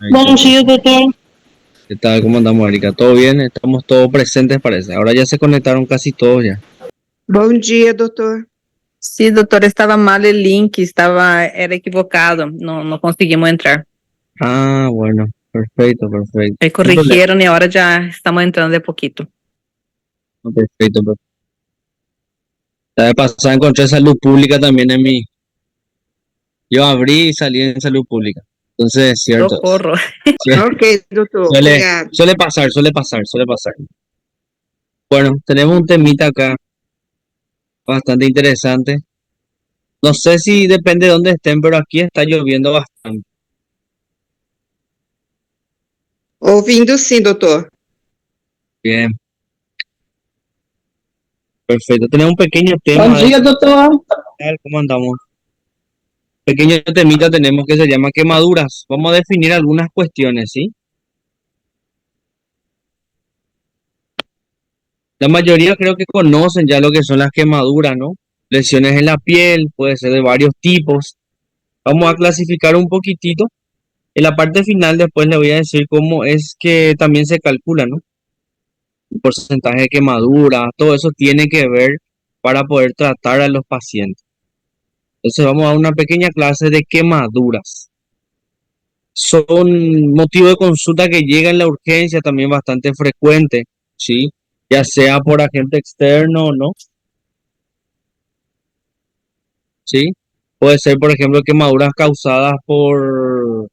Ahí Bom todo. dia, doutor. ¿Qué tal? ¿Cómo andamos, Erika? ¿Todo bien? Estamos todos presentes, parece. Ahora ya se conectaron casi todos ya. Bom dia, doutor. Sí, doctor, estaba mal el link, era equivocado, no conseguimos entrar. Ah, bueno. Perfecto, perfecto. Ahí No hay problema. corrigieron y ahora ya estamos entrando de poquito. No, perfecto, perfecto. La vez pasada encontré salud pública también en mi... Yo abrí y salí en salud pública. Entonces, es cierto. Socorro. Ok, doutor. Suele, Obrigado. suele pasar. Bueno, tenemos un temita acá bastante interesante. No sé si depende de dónde estén, pero aquí está lloviendo bastante. Ouvindo sim, doutor. Bien, perfecto. Tenemos un pequeño Bom tema de... dia, doutor. ¿Cómo andamos? Pequeño temita tenemos que se llama quemaduras. Vamos a definir algunas cuestiones, ¿sí? La mayoría creo que conocen ya lo que son las quemaduras, ¿no? Lesiones en la piel, puede ser de varios tipos. Vamos a clasificar un poquitito. En la parte final después le voy a decir cómo es que también se calcula, ¿no? El porcentaje de quemadura, todo eso tiene que ver para poder tratar a los pacientes. Entonces vamos a una pequeña clase de quemaduras. Son motivo de consulta que llega en la urgencia también bastante frecuente, ¿sí? Ya sea por agente externo o no, ¿sí? Puede ser, por ejemplo, quemaduras causadas por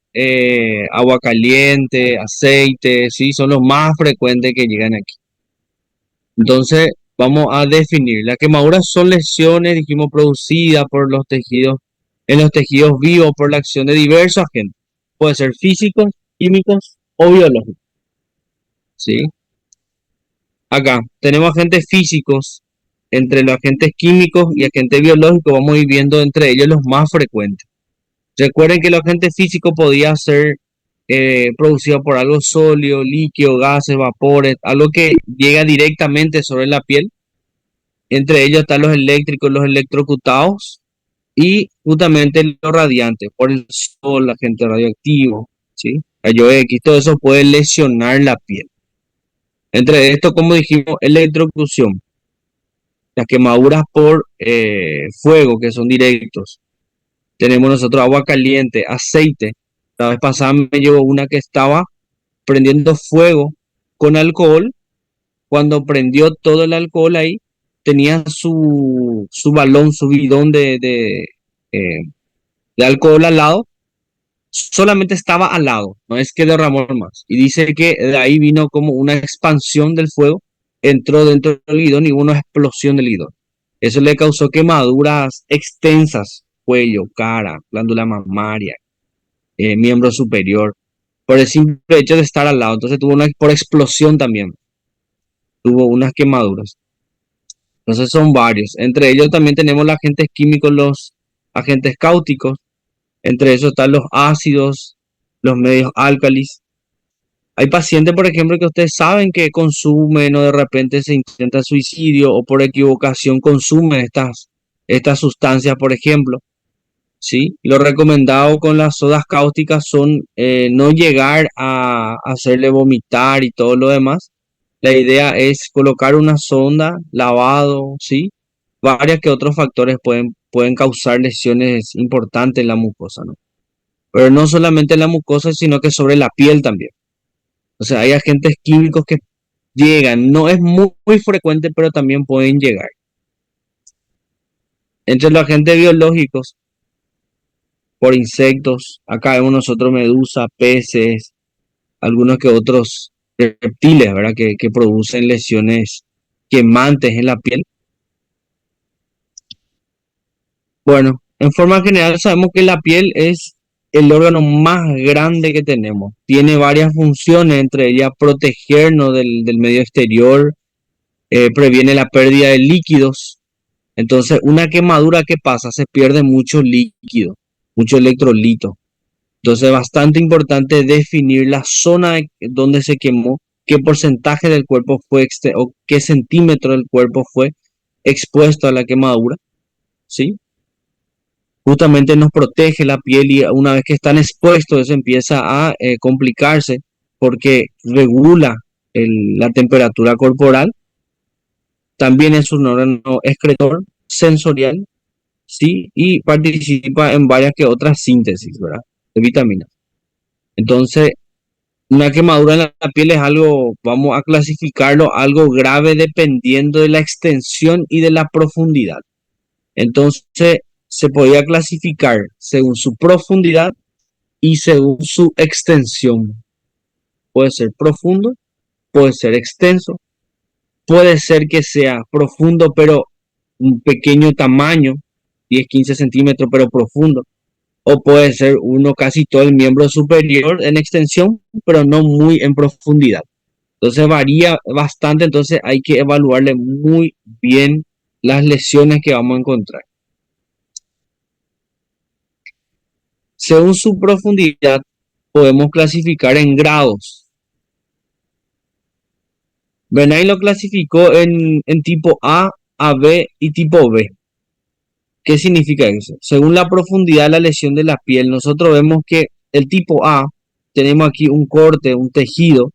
agua caliente, aceite, ¿sí? Son los más frecuentes que llegan aquí. Entonces, vamos a definir. Las quemaduras son lesiones, dijimos, producidas por los tejidos, en los tejidos vivos por la acción de diversos agentes. Puede ser físicos, químicos o biológicos. ¿Sí? Acá tenemos agentes físicos, entre los agentes químicos y agentes biológicos vamos a ir viendo entre ellos los más frecuentes. Recuerden que los agentes físicos podía ser producido por algo sólido, líquido, gases, vapores, algo que llega directamente sobre la piel. Entre ellos están los eléctricos, los electrocutados y justamente los radiantes, por el sol, agente radioactivo, ¿sí? Rayos X, todo eso puede lesionar la piel. Entre esto, como dijimos, electrocución, las quemaduras por fuego, que son directos. Tenemos nosotros agua caliente, aceite. La vez pasada me llevó una que estaba prendiendo fuego con alcohol. Cuando prendió todo el alcohol ahí, tenía su balón, su bidón eh, de alcohol al lado. Solamente estaba al lado, no es que derramó más. Y dice que de ahí vino como una expansión del fuego, entró dentro del bidón y hubo una explosión del bidón. Eso le causó quemaduras extensas, cuello, cara, glándula mamaria, miembro superior, por el simple hecho de estar al lado. Entonces tuvo una, por explosión también, tuvo unas quemaduras. Entonces son varios. Entre ellos también tenemos los agentes químicos, los agentes cáusticos. Entre ellos están los ácidos, los medios álcalis. Hay pacientes, por ejemplo, que ustedes saben que consumen o de repente se intenta suicidio o por equivocación consumen estas sustancias, por ejemplo. ¿Sí? Lo recomendado con las sodas cáusticas son no llegar a hacerle vomitar y todo lo demás. La idea es colocar una sonda, lavado, ¿sí? Varios que otros factores pueden causar lesiones importantes en la mucosa, ¿no? Pero no solamente en la mucosa, sino que sobre la piel también. O sea, hay agentes químicos que llegan, no es muy frecuente, pero también pueden llegar. Entre los agentes biológicos, por insectos, acá vemos nosotros medusa, peces, algunos que otros reptiles, ¿verdad? Que producen lesiones quemantes en la piel. Bueno, en forma general sabemos que la piel es el órgano más grande que tenemos. Tiene varias funciones, entre ellas protegernos del medio exterior, previene la pérdida de líquidos. Entonces, una quemadura, ¿qué pasa? Se pierde mucho líquido, mucho electrolito. Entonces, es bastante importante definir la zona donde se quemó, qué porcentaje del cuerpo fue o qué centímetro del cuerpo fue expuesto a la quemadura, ¿sí? justamente nos protege la piel y una vez que están expuestos eso empieza a complicarse porque regula la temperatura corporal. También es un órgano excretor sensorial, ¿sí? Y participa en varias que otras síntesis, ¿verdad? De vitaminas. Entonces, una quemadura en la piel es algo, vamos a clasificarlo, algo grave dependiendo de la extensión y de la profundidad. Entonces, se podría clasificar según su profundidad y según su extensión. Puede ser profundo, puede ser extenso, puede ser que sea profundo pero un pequeño tamaño, 10-15 centímetros pero profundo, o puede ser uno casi todo el miembro superior en extensión pero no muy en profundidad. Entonces varía bastante, entonces hay que evaluarle muy bien las lesiones que vamos a encontrar. Según su profundidad, podemos clasificar en grados. Bernay lo clasificó en tipo A, AB y tipo B. ¿Qué significa eso? Según la profundidad de la lesión de la piel, nosotros vemos que el tipo A, tenemos aquí un corte, un tejido,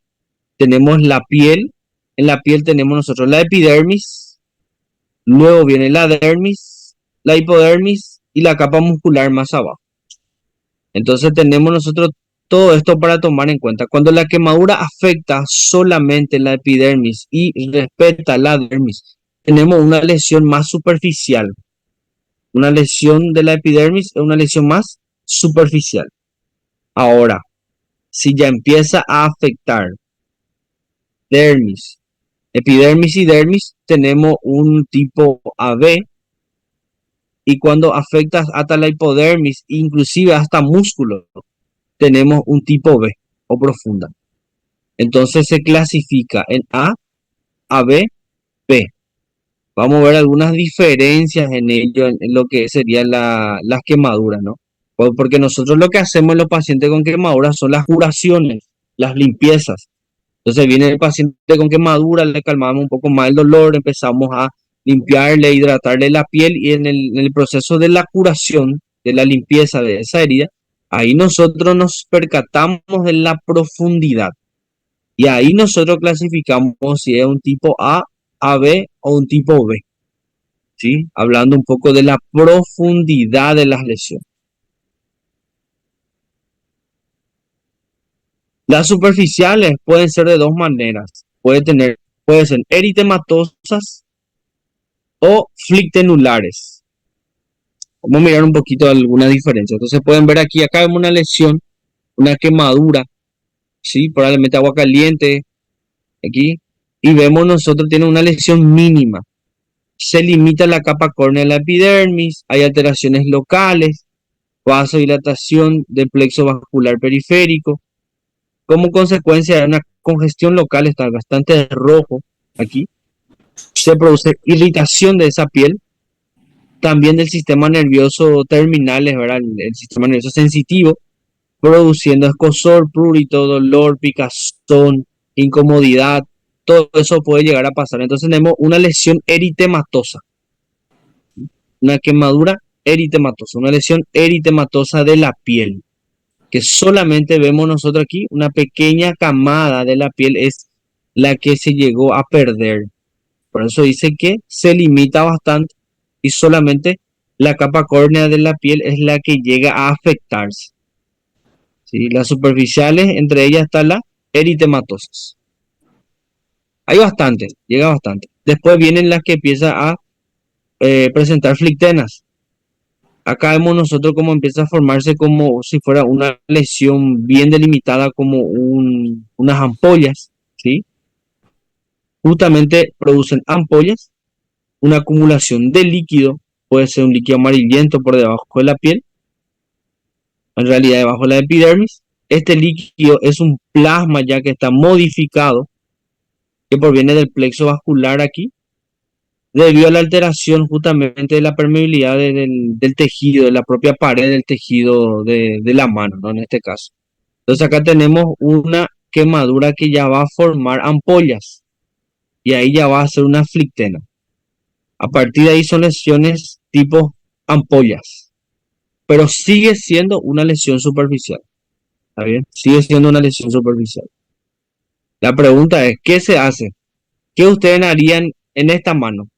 tenemos la piel, en la piel tenemos nosotros la epidermis, luego viene la dermis, la hipodermis y la capa muscular más abajo. Entonces tenemos nosotros todo esto para tomar en cuenta. Cuando la quemadura afecta solamente la epidermis y respeta la dermis, tenemos una lesión más superficial. Una lesión de la epidermis es una lesión más superficial. Ahora, si ya empieza a afectar dermis, epidermis y dermis, tenemos un tipo AB. Y cuando afecta hasta la hipodermis, inclusive hasta músculo, tenemos un tipo B o profunda. Entonces se clasifica en A, AB, B. Vamos a ver algunas diferencias en ello, en lo que serían las quemaduras, ¿no? Porque nosotros lo que hacemos en los pacientes con quemaduras son las curaciones, las limpiezas. Entonces viene el paciente con quemadura, le calmamos un poco más el dolor, empezamos a limpiarle, hidratarle la piel y en el proceso de la curación, de la limpieza de esa herida, ahí nosotros nos percatamos de la profundidad. Y ahí nosotros clasificamos si es un tipo A, AB o un tipo B. ¿Sí? Hablando un poco de la profundidad de las lesiones. Las superficiales pueden ser de dos maneras. Pueden ser eritematosas o flictenulares. Vamos a mirar un poquito alguna diferencia. Entonces pueden ver aquí, acá vemos una lesión, una quemadura, ¿sí? Probablemente agua caliente, aquí. Y vemos nosotros tiene una lesión mínima. Se limita la capa córnea de la epidermis, hay alteraciones locales, vasodilatación del plexo vascular periférico. Como consecuencia de una congestión local, está bastante rojo aquí. Se produce irritación de esa piel, también del sistema nervioso terminal, ¿verdad? El sistema nervioso sensitivo, produciendo escozor, prurito, dolor, picazón, incomodidad. Todo eso puede llegar a pasar. Entonces tenemos una lesión eritematosa, una quemadura eritematosa, una lesión eritematosa de la piel, que solamente vemos nosotros aquí, una pequeña camada de la piel es la que se llegó a perder. Por eso dice que se limita bastante y solamente la capa córnea de la piel es la que llega a afectarse. ¿Sí? Las superficiales, entre ellas están las eritematosas. Hay bastante, llega bastante. Después vienen las que empiezan a presentar flictenas. Acá vemos nosotros cómo empieza a formarse como si fuera una lesión bien delimitada, como unas ampollas, ¿sí? Justamente producen ampollas, una acumulación de líquido, puede ser un líquido amarillento por debajo de la piel, en realidad debajo de la epidermis. Este líquido es un plasma ya que está modificado, que proviene del plexo vascular aquí, debido a la alteración justamente de la permeabilidad del tejido, de la propia pared del tejido de la mano, ¿no? En este caso. Entonces acá tenemos una quemadura que ya va a formar ampollas y ahí ya va a ser una flictena. A partir de ahí son lesiones tipo ampollas. pero sigue siendo una lesión superficial. ¿Está bien? Sigue siendo una lesión superficial. La pregunta es, ¿qué se hace? ¿Qué ustedes harían en esta mano?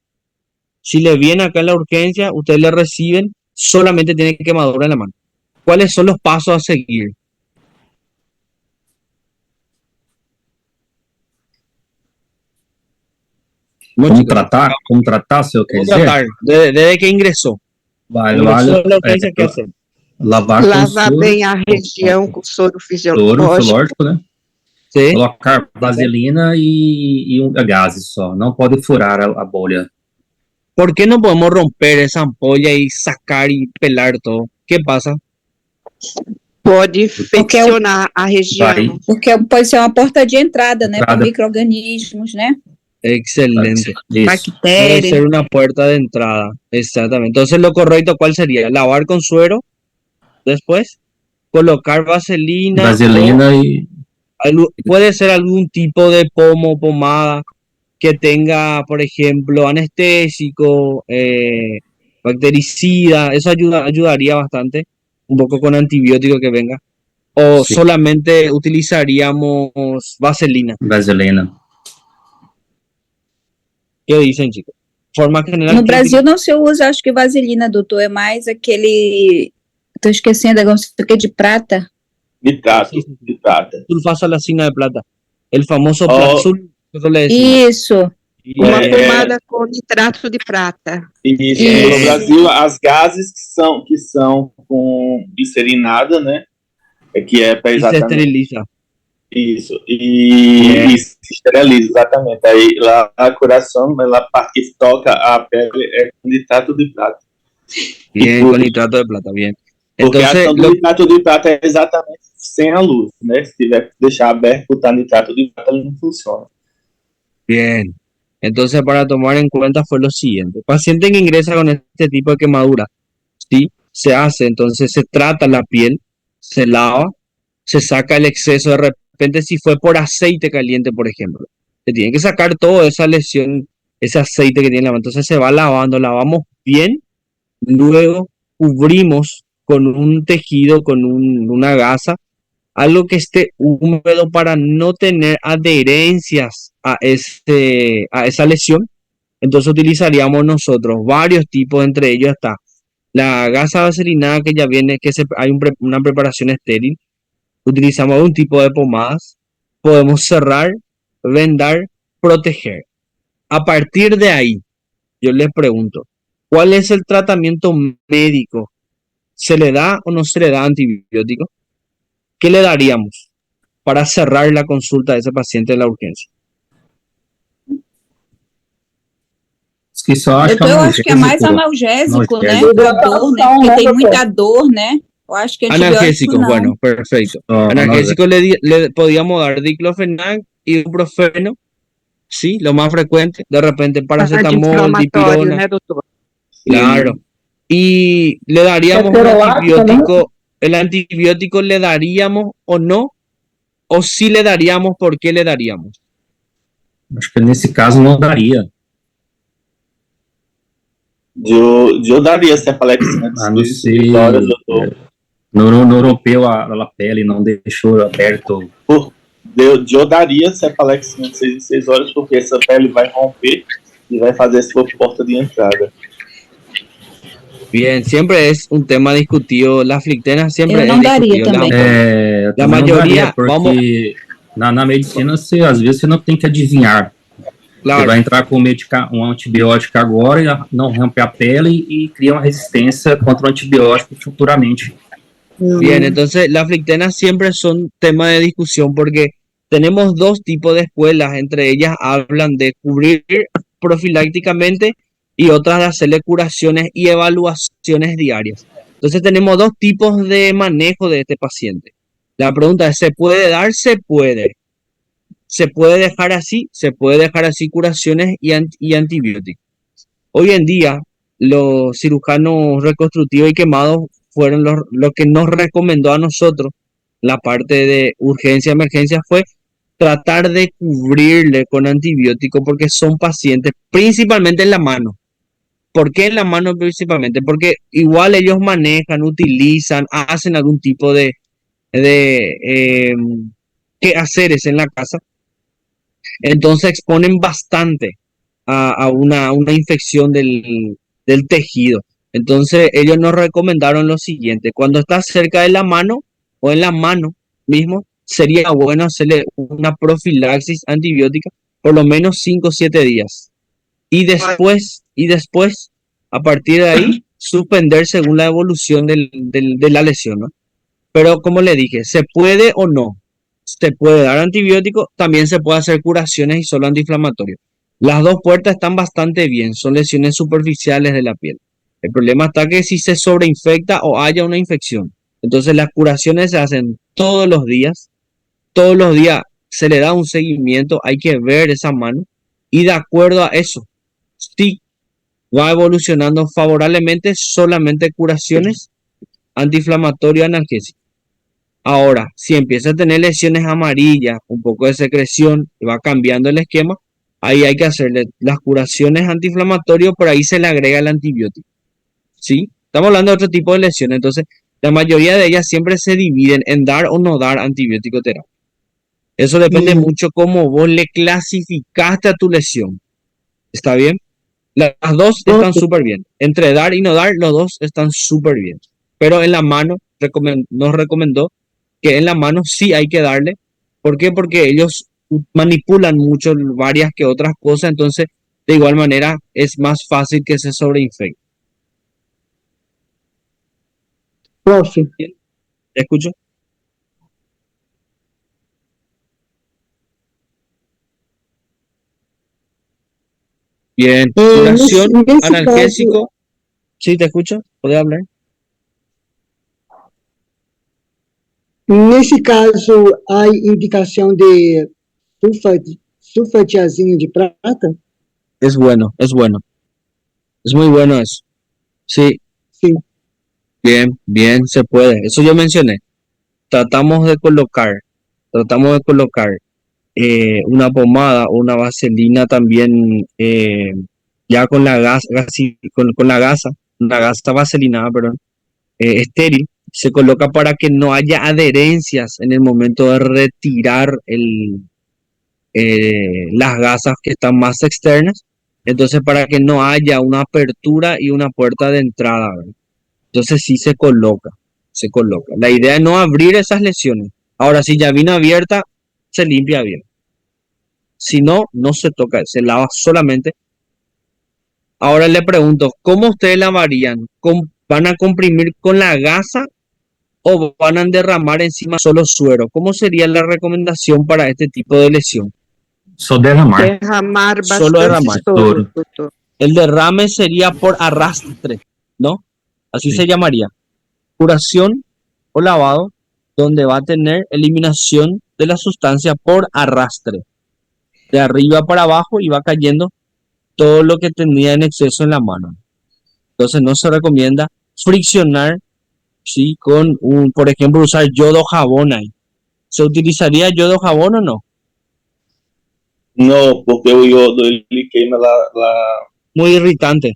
Si le viene acá en la urgencia, ustedes le reciben, solamente tienen quemadura en la mano. ¿Cuáles son los pasos a seguir? Bueno, chicos, Como tratar, se eu quer ¿cómo dizer? tratar? Desde que ingresó. Vai, Ingresó olha, a la urgencia, ¿qué hacer? lavar com Lavar soro, bem a região com soro soro fisiológico. fisiológico, né? ¿Sí? Colocar vaselina e gases só. Não pode furar a bolha. ¿Por qué no podemos romper esa ampolla y sacar y pelar todo? ¿Qué pasa? Pode infeccionar a região. Vai. Porque pode ser uma porta de entrada, né? Para Entrada. micro-organismos, né? Excelente. Isso. Puede Bactérias. ser una puerta de entrada. Exactamente. Entonces lo correcto, ¿cuál sería? Lavar con suero, después colocar vaselina. Vaselina e Puede ser algún tipo de pomo, pomada que tenga, por ejemplo, anestésico, bactericida. Eso ayudaría bastante. Un poco con antibiótico que venga. O Sí. solamente utilizaríamos vaselina. vaselina. ¿Qué dicen, chicos? Forma general. No ¿qué Brasil não se usa, acho que vaselina, doutor, é mais aquele, tô esquecendo agora, não sei o que, de prata. Nitrato, Sí, sí, sí. nitrata. Sulfasalacina de plata. El famoso Oh. Platzul, eso le decimos. Isso, Y, Uma É. pomada com nitrato de prata. Isso. Isso. No Brasil, as gases que são com glicerinada, né? Que é para y se exatamente esteriliza. isso. É. E se esteriliza, exatamente. Aí lá a curação, a parte que toca a pele é com nitrato de prata. Bien, por- con nitrato de plata, bien. Porque a Entonces, ação do nitrato de prata é exatamente sem a luz, né? Se tiver que deixar aberto, botar nitrato de prata, ele não funciona. bien. Entonces, para tomar en cuenta fue lo siguiente. Paciente que ingresa con este tipo de quemadura, ¿sí? Se hace, entonces se trata la piel, se lava, se saca el exceso de repente si fue por aceite caliente, por ejemplo. Se tiene que sacar toda esa lesión, ese aceite que tiene la mano. Entonces se va lavando, lavamos bien, luego cubrimos con un tejido, con una gasa, algo que esté húmedo para no tener adherencias a esa lesión. Entonces utilizaríamos nosotros varios tipos, entre ellos está la gasa vaselinada que ya viene, hay una preparación estéril. Utilizamos un tipo de pomadas, podemos cerrar, vendar, proteger. A partir de ahí, yo les pregunto, ¿cuál es el tratamiento médico? ¿Se le da o no se le da antibiótico? ¿Qué le daríamos para cerrar la consulta de ese paciente en la urgencia? Que só acho eu acho que é mais analgésico. analgésico, né? Analgésico. Pra dor, né? Porque tem muita dor, né? Eu acho que antibiótico Analgésico, não. bueno, perfecto. Só Analgésico le podíamos dar diclofenac, ibuprofeno, sí, lo más frecuente, de repente paracetamol, Anti-inflamatório, dipirona, né, doutor? claro. Y le daríamos un antibiótico, el antibiótico le daríamos o no, o si le daríamos, ¿por qué le daríamos? Acho que nesse caso não daria. Eu daria cefalexina A não ser horas, doutor. não rompeu a pele, não deixou aberto. Eu daria cefalexina de 6 em 6 horas, porque essa pele vai romper e vai fazer essa porta de entrada. Bien, siempre es un tema discutido. La flictena siempre Eu es não daria discutido. também. Eu Da também não maioria, daria, porque na medicina, às vezes, você não tem que adivinhar. Você Claro, vai entrar com um antibiótico agora e não rompe a pele e cria uma resistência contra o antibiótico futuramente. bien, entonces las flictenas siempre son tema de discusión porque tenemos dos tipos de escuelas, entre ellas hablan de cubrir profilácticamente y otras de hacerle curaciones y evaluaciones diarias. Entonces tenemos dos tipos de manejo de este paciente. La pregunta es, ¿se puede dar? Se puede. ¿Se puede dejar así? Se puede dejar así curaciones y antibióticos. Hoy en día, los cirujanos reconstructivos y quemados fueron lo que nos recomendó a nosotros la parte de urgencia, emergencia, fue tratar de cubrirle con antibióticos porque son pacientes, principalmente en la mano, ¿Por qué en la mano principalmente? Porque igual ellos manejan, utilizan, hacen algún tipo de quehaceres en la casa, entonces exponen bastante a una infección del tejido. Entonces ellos nos recomendaron lo siguiente: cuando está cerca de la mano o en la mano mismo, sería bueno hacerle una profilaxis antibiótica por lo menos 5 o 7 días. Y después, a partir de ahí, suspender según la evolución de la lesión, ¿no? Pero como le dije, ¿se puede o no? Se puede dar antibiótico, también se puede hacer curaciones y solo antiinflamatorios. Las dos puertas están bastante bien, son lesiones superficiales de la piel. El problema está que si se sobreinfecta o haya una infección, entonces las curaciones se hacen todos los días se le da un seguimiento, hay que ver esa mano y de acuerdo a eso, si va evolucionando favorablemente, solamente curaciones antiinflamatorias analgésicas. Ahora, si empieza a tener lesiones amarillas, un poco de secreción y va cambiando el esquema, ahí hay que hacerle las curaciones antiinflamatorias, por ahí se le agrega el antibiótico. ¿Sí? Estamos hablando de otro tipo de lesiones, entonces la mayoría de ellas siempre se dividen en dar o no dar antibiótico terapia. Eso depende mucho cómo vos le clasificaste a tu lesión. ¿Está bien? Las dos están súper bien. Entre dar y no dar, los dos están súper bien. Pero en la mano nos recomendó que en la mano sí hay que darle. ¿Por qué? Porque ellos manipulan mucho varias que otras cosas, entonces de igual manera es más fácil que se sobreinfecte. Profe, ¿Te escucho? Bien. Curación, nesse analgésico. ¿Sí te escucho? ¿Puedes hablar? Nesse caso, há indicação de sulfatiazina de prata? Es bueno, es bueno. Es muy bueno eso. Sí, Sim. bien, bien, se puede. Eso yo mencioné. Tratamos de colocar una pomada o una vaselina también, ya con la una gasa vaselinada, perdón, estéril, se coloca para que no haya adherencias en el momento de retirar las gasas que están más externas. Entonces, para que no haya una apertura y una puerta de entrada, ¿verdad? Entonces sí se coloca. La idea es no abrir esas lesiones. Ahora, si ya vino abierta, se limpia bien. Si no, no se toca, se lava solamente. Ahora le pregunto, ¿cómo ustedes lavarían? ¿Van a comprimir con la gasa o van a derramar encima solo suero? ¿Cómo sería la recomendación para este tipo de lesión? Só derramar. Derramar Solo bastante derramar. soro, doutor. El derrame sería por arrastre, ¿no? Así Sí. se llamaría. Curación o lavado, donde va a tener eliminación de la sustancia por arrastre. De arriba para abajo y va cayendo todo lo que tenía en exceso en la mano. Entonces no se recomienda friccionar, ¿sí? Por ejemplo, usar yodo jabón ahí. ¿Se utilizaría yodo jabón o no? No, porque o iodo ele queima Muy irritante.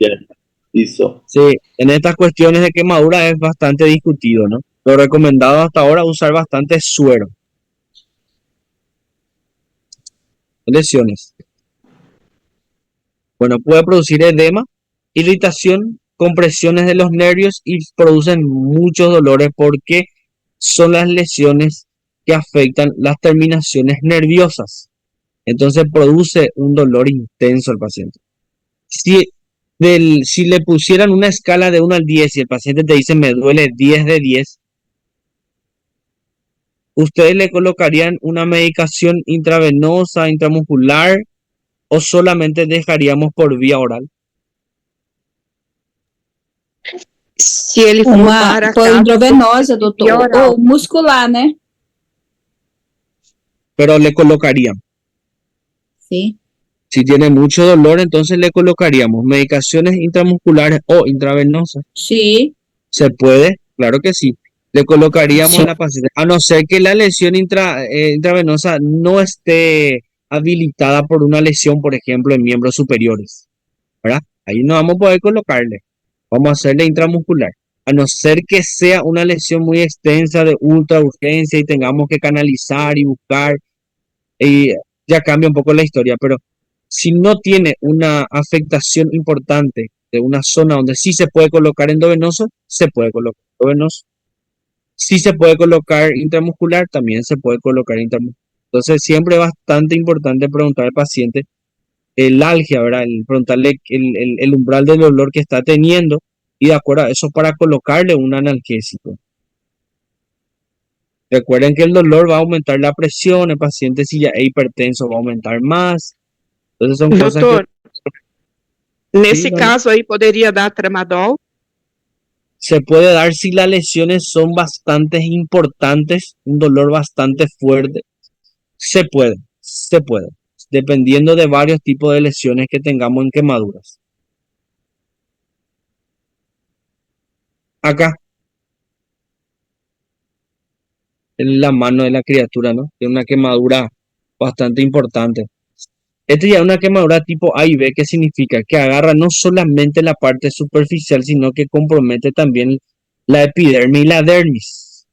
isso. Sí, en estas cuestiones de quemadura es bastante discutido, ¿no? Lo recomendado hasta ahora es usar bastante suero. Lesiones. Bueno, puede producir edema, irritación, compresiones de los nervios y producen muchos dolores porque son las lesiones que afectan las terminaciones nerviosas. Entonces produce un dolor intenso al paciente. Si le pusieran una escala de 1 al 10 y el paciente te dice me duele 10 de 10, ¿ustedes le colocarían una medicación intravenosa, intramuscular o solamente dejaríamos por vía oral? Se ele for Uma para por casa, intravenosa, doutor, oral. ou muscular, né? Pero le colocarían. Sim. Si tiene mucho dolor, entonces le colocaríamos medicaciones intramusculares o intravenosas. Sim. ¿Se puede? Claro que sí. Le colocaríamos Sí. a la paciente, a no ser que la lesión intravenosa no esté habilitada por una lesión, por ejemplo, en miembros superiores, ¿verdad? Ahí no vamos a poder colocarle. Vamos a hacerle intramuscular. A no ser que sea una lesión muy extensa de ultra urgencia y tengamos que canalizar y buscar, y ya cambia un poco la historia. Pero si no tiene una afectación importante de una zona donde sí se puede colocar endovenoso, se puede colocar endovenoso. Si se puede colocar intramuscular, también se puede colocar intramuscular. Entonces siempre es bastante importante preguntar al paciente el algia, ¿verdad? Preguntarle el umbral del dolor que está teniendo y de acuerdo a eso para colocarle un analgésico. Recuerden que el dolor va a aumentar la presión, el paciente si ya es hipertenso va a aumentar más. Entonces son cosas que... Doutor, nesse Sí, vale. caso aí poderia dar tramadol? Se puede dar si las lesiones son bastante importantes, un dolor bastante fuerte. Se puede. Dependiendo de varios tipos de lesiones que tengamos en quemaduras. Acá, en la mano de la criatura, ¿no? Tiene una quemadura bastante importante. Esta ya es una quemadura tipo A y B, que significa que agarra no solamente la parte superficial, sino que compromete también la epidermis y la dermis.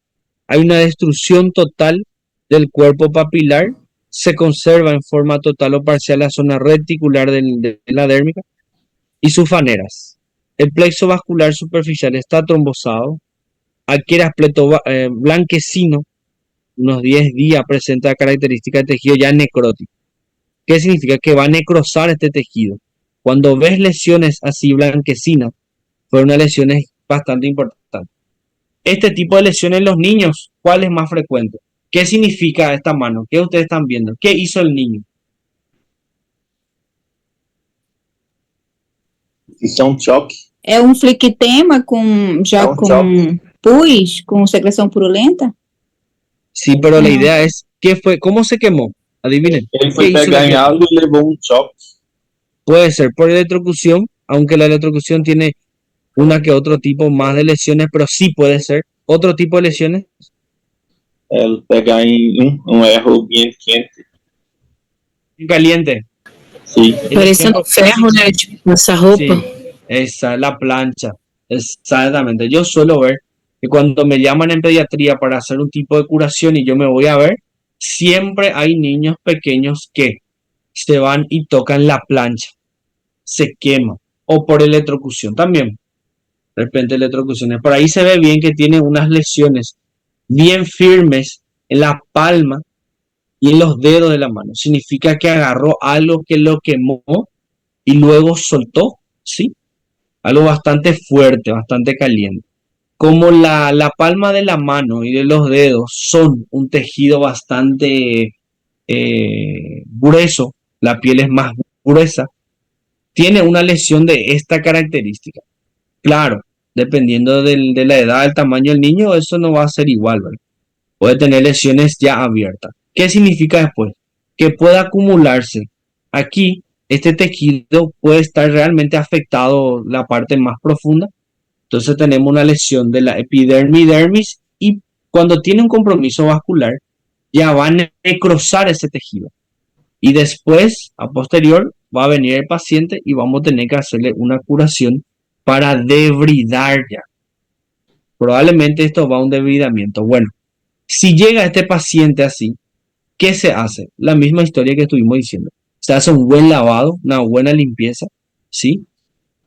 Hay una destrucción total del cuerpo papilar, se conserva en forma total o parcial la zona reticular de la dérmica y sus faneras. El plexo vascular superficial está trombosado, adquiere aspecto blanquecino, unos 10 días presenta características de tejido ya necrótico. ¿Qué significa? Que va a necrosar este tejido. Cuando ves lesiones así blanquecinas, fueron unas lesiones bastante importantes. Este tipo de lesiones en los niños, ¿cuál es más frecuente? ¿Qué significa esta mano? ¿Qué ustedes están viendo? ¿Qué hizo el niño? Isso é um choque. É um fliquitema já É um com pus, com secreção purulenta? Sí, pero la idea es, ¿qué fue? ¿Cómo se quemó? Adivinen. Ele foi ¿Qué hizo pegar lo em que- algo e levou um choque. Puede ser por electrocución, aunque la electrocución tiene una que otro tipo más de lesiones, pero sí puede ser otro tipo de lesiones. Ele pegar em um erro bem quente. Caliente. Sim. Parecendo ferro, né? Tipo, essa roupa. Sí, esa es la plancha. Exactamente. Yo suelo ver que cuando me llaman en pediatría para hacer un tipo de curación y yo me voy a ver, siempre hay niños pequeños que se van y tocan la plancha, se queman, o por electrocución también. De repente electrocuciones. Por ahí se ve bien que tiene unas lesiones bien firmes en la palma y en los dedos de la mano. Significa que agarró algo que lo quemó y luego soltó, ¿sí? Algo bastante fuerte, bastante caliente. Como la palma de la mano y de los dedos son un tejido bastante grueso, la piel es más gruesa, tiene una lesión de esta característica. Claro, dependiendo de la edad, del tamaño del niño, eso no va a ser igual, ¿verdad? Puede tener lesiones ya abiertas. ¿Qué significa después? Que puede acumularse. Aquí, este tejido puede estar realmente afectado la parte más profunda. Entonces tenemos una lesión de la epidermis, dermis, y cuando tiene un compromiso vascular, ya va a necrosar ese tejido. Y después, a posterior, va a venir el paciente y vamos a tener que hacerle una curación para debridar ya. Probablemente esto va a un debridamiento. Bueno, si llega este paciente así, ¿qué se hace? La misma historia que estuvimos diciendo. Se hace un buen lavado, una buena limpieza, ¿sí?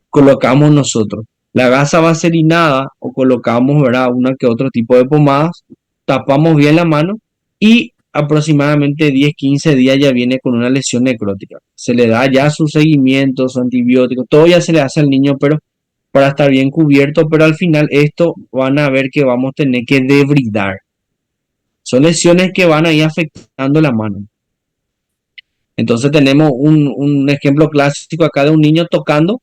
Colocamos nosotros la gasa vaselinada o colocamos, ¿verdad?, una que otro tipo de pomadas, tapamos bien la mano y aproximadamente 10-15 días ya viene con una lesión necrótica. Se le da ya su seguimiento, su antibiótico, todo ya se le hace al niño, pero para estar bien cubierto, pero al final esto van a ver que vamos a tener que debridar. Son lesiones que van a ir afectando la mano. Entonces tenemos un ejemplo clásico acá de un niño tocando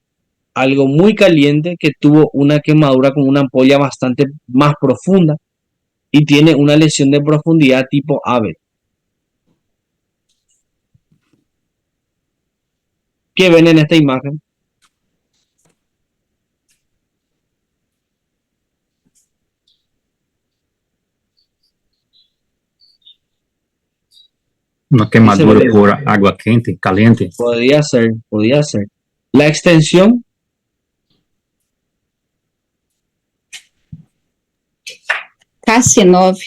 algo muy caliente que tuvo una quemadura con una ampolla bastante más profunda y tiene una lesión de profundidad tipo AB. ¿Qué ven en esta imagen? Uma queimadura por água quente, caliente. Podría ser. La extensión Casi 9.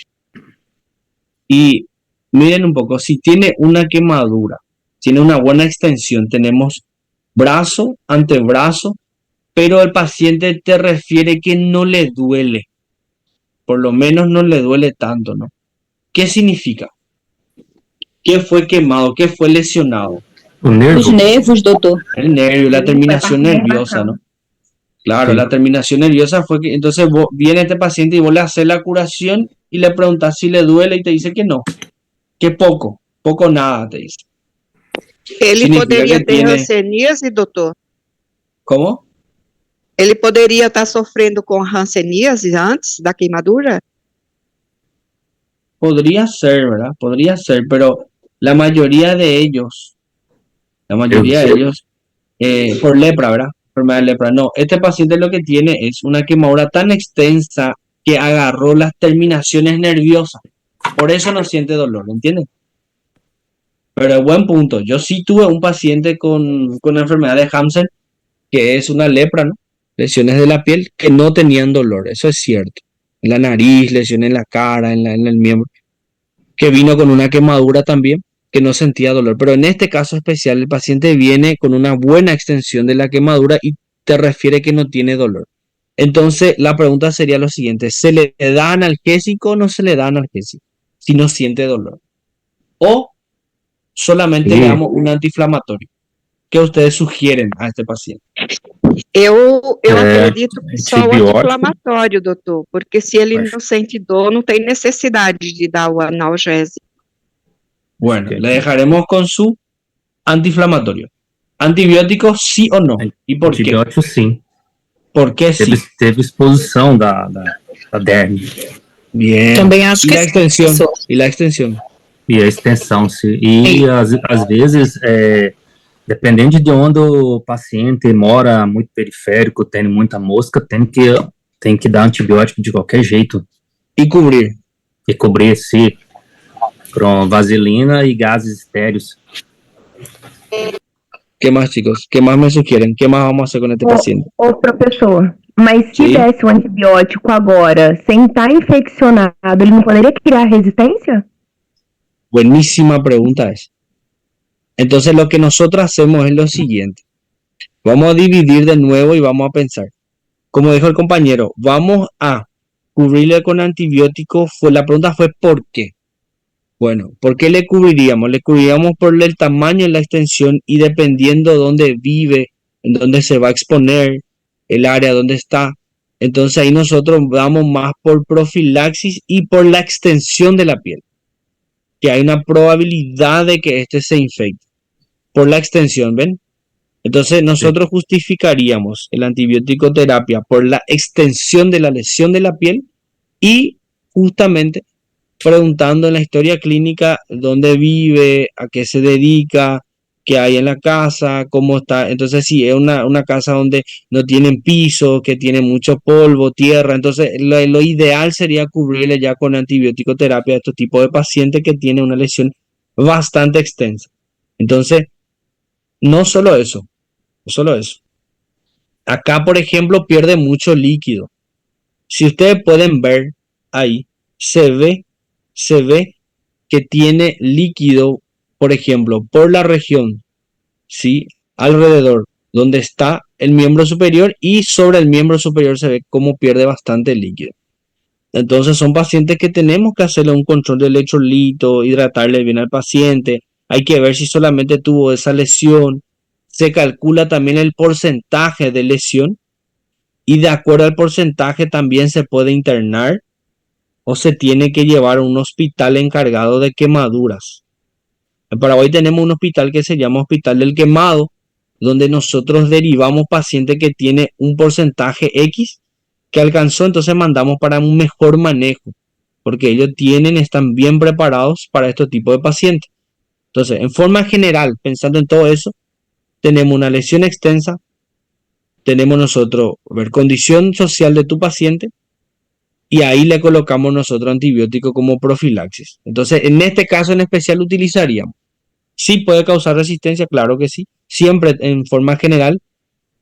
Y miren un poco, si tiene una quemadura, tiene una buena extensión, tenemos brazo, antebrazo, pero el paciente te refiere que no le duele, por lo menos no le duele tanto, ¿no? ¿Qué significa? ¿Qué fue quemado? ¿Qué fue lesionado? O Os nervo. nervos, doutor. El nervio, la terminación nerviosa, ¿no? Claro, Sí. la terminación nerviosa fue que entonces viene este paciente y vos le haces la curación y le preguntas si le duele y te dice que no, que poco nada te dice. Ele Significa poderia que ter tiene- hanseníase, doutor? ¿Cómo? Ele poderia estar sofrendo com hanseníase antes da queimadura? Podría ser, ¿verdad? Podría ser, pero la mayoría de ellos, por lepra, ¿verdad? Enfermedad de lepra. No, este paciente lo que tiene es una quemadura tan extensa que agarró las terminaciones nerviosas. Por eso no siente dolor, ¿entiendes? Pero buen punto. Yo sí tuve un paciente con enfermedad de Hansen, que es una lepra, ¿no? Lesiones de la piel que no tenían dolor, eso es cierto. En la nariz, lesiones en la cara, en el miembro, que vino con una quemadura también, que no sentía dolor. Pero en este caso especial, el paciente viene con una buena extensión de la quemadura y te refiere que no tiene dolor. Entonces, la pregunta sería lo siguiente: ¿se le da analgésico o no se le da analgésico si no siente dolor? O solamente Sí. le damos un antiinflamatorio. ¿Qué ustedes sugieren a este paciente? Eu É, acredito que só o antibiótico. anti-inflamatório, doutor, porque se ele não sente dor, não tem necessidade de dar o analgésico. Bueno, Ok. le dejaremos con su antiinflamatorio. ¿Antibióticos sí o no? ¿Y por qué? Antibiótico, sim. ¿Por qué sí? Teve exposição da derme. Bien. Também acho Y que la extensión. sim. Y la extensión. E a extensão, sim. E às vezes, dependendo de onde o paciente mora, muito periférico, tem muita mosca, tem que dar antibiótico de qualquer jeito. Y cubrir. E cobrir-se com vaselina e gases estéreos. ¿Qué más, chicos? ¿Qué más me sugieren? ¿Qué más vamos a hacer con este paciente? Ô, professor, mas se Sim. desse o antibiótico agora, sem estar infeccionado, ele não poderia criar resistência? Buenísima pregunta es. Entonces lo que nosotros hacemos es lo siguiente. Vamos a dividir de nuevo y vamos a pensar. Como dijo el compañero, vamos a cubrirle con antibiótico. La pregunta fue ¿por qué? Bueno, ¿por qué le cubriríamos? Le cubriríamos por el tamaño y la extensión y dependiendo dónde vive, en dónde se va a exponer, el área donde está. Entonces ahí nosotros vamos más por profilaxis y por la extensión de la piel, que hay una probabilidad de que este se infecte por la extensión, ¿ven? Entonces nosotros justificaríamos el antibiótico terapia por la extensión de la lesión de la piel y justamente preguntando en la historia clínica dónde vive, a qué se dedica, qué hay en la casa, cómo está. Entonces si es una casa donde no tienen piso, que tiene mucho polvo, tierra, entonces lo ideal sería cubrirle ya con antibiótico terapia a estos tipos de pacientes que tienen una lesión bastante extensa. Entonces, no solo eso. Acá, por ejemplo, pierde mucho líquido. Si ustedes pueden ver ahí, se ve que tiene líquido, por ejemplo, por la región, ¿sí? Alrededor, donde está el miembro superior y sobre el miembro superior se ve cómo pierde bastante líquido. Entonces son pacientes que tenemos que hacerle un control de electrolito, hidratarle bien al paciente. Hay que ver si solamente tuvo esa lesión. Se calcula también el porcentaje de lesión y de acuerdo al porcentaje también se puede internar o se tiene que llevar a un hospital encargado de quemaduras. En Paraguay tenemos un hospital que se llama Hospital del Quemado, donde nosotros derivamos pacientes que tiene un porcentaje X que alcanzó, entonces mandamos para un mejor manejo, porque ellos están bien preparados para este tipo de pacientes. Entonces, en forma general, pensando en todo eso, tenemos una lesión extensa, tenemos nosotros ver condición social de tu paciente y ahí le colocamos nosotros antibiótico como profilaxis. Entonces, en este caso en especial utilizaríamos. Sí puede causar resistencia, claro que sí. Siempre en forma general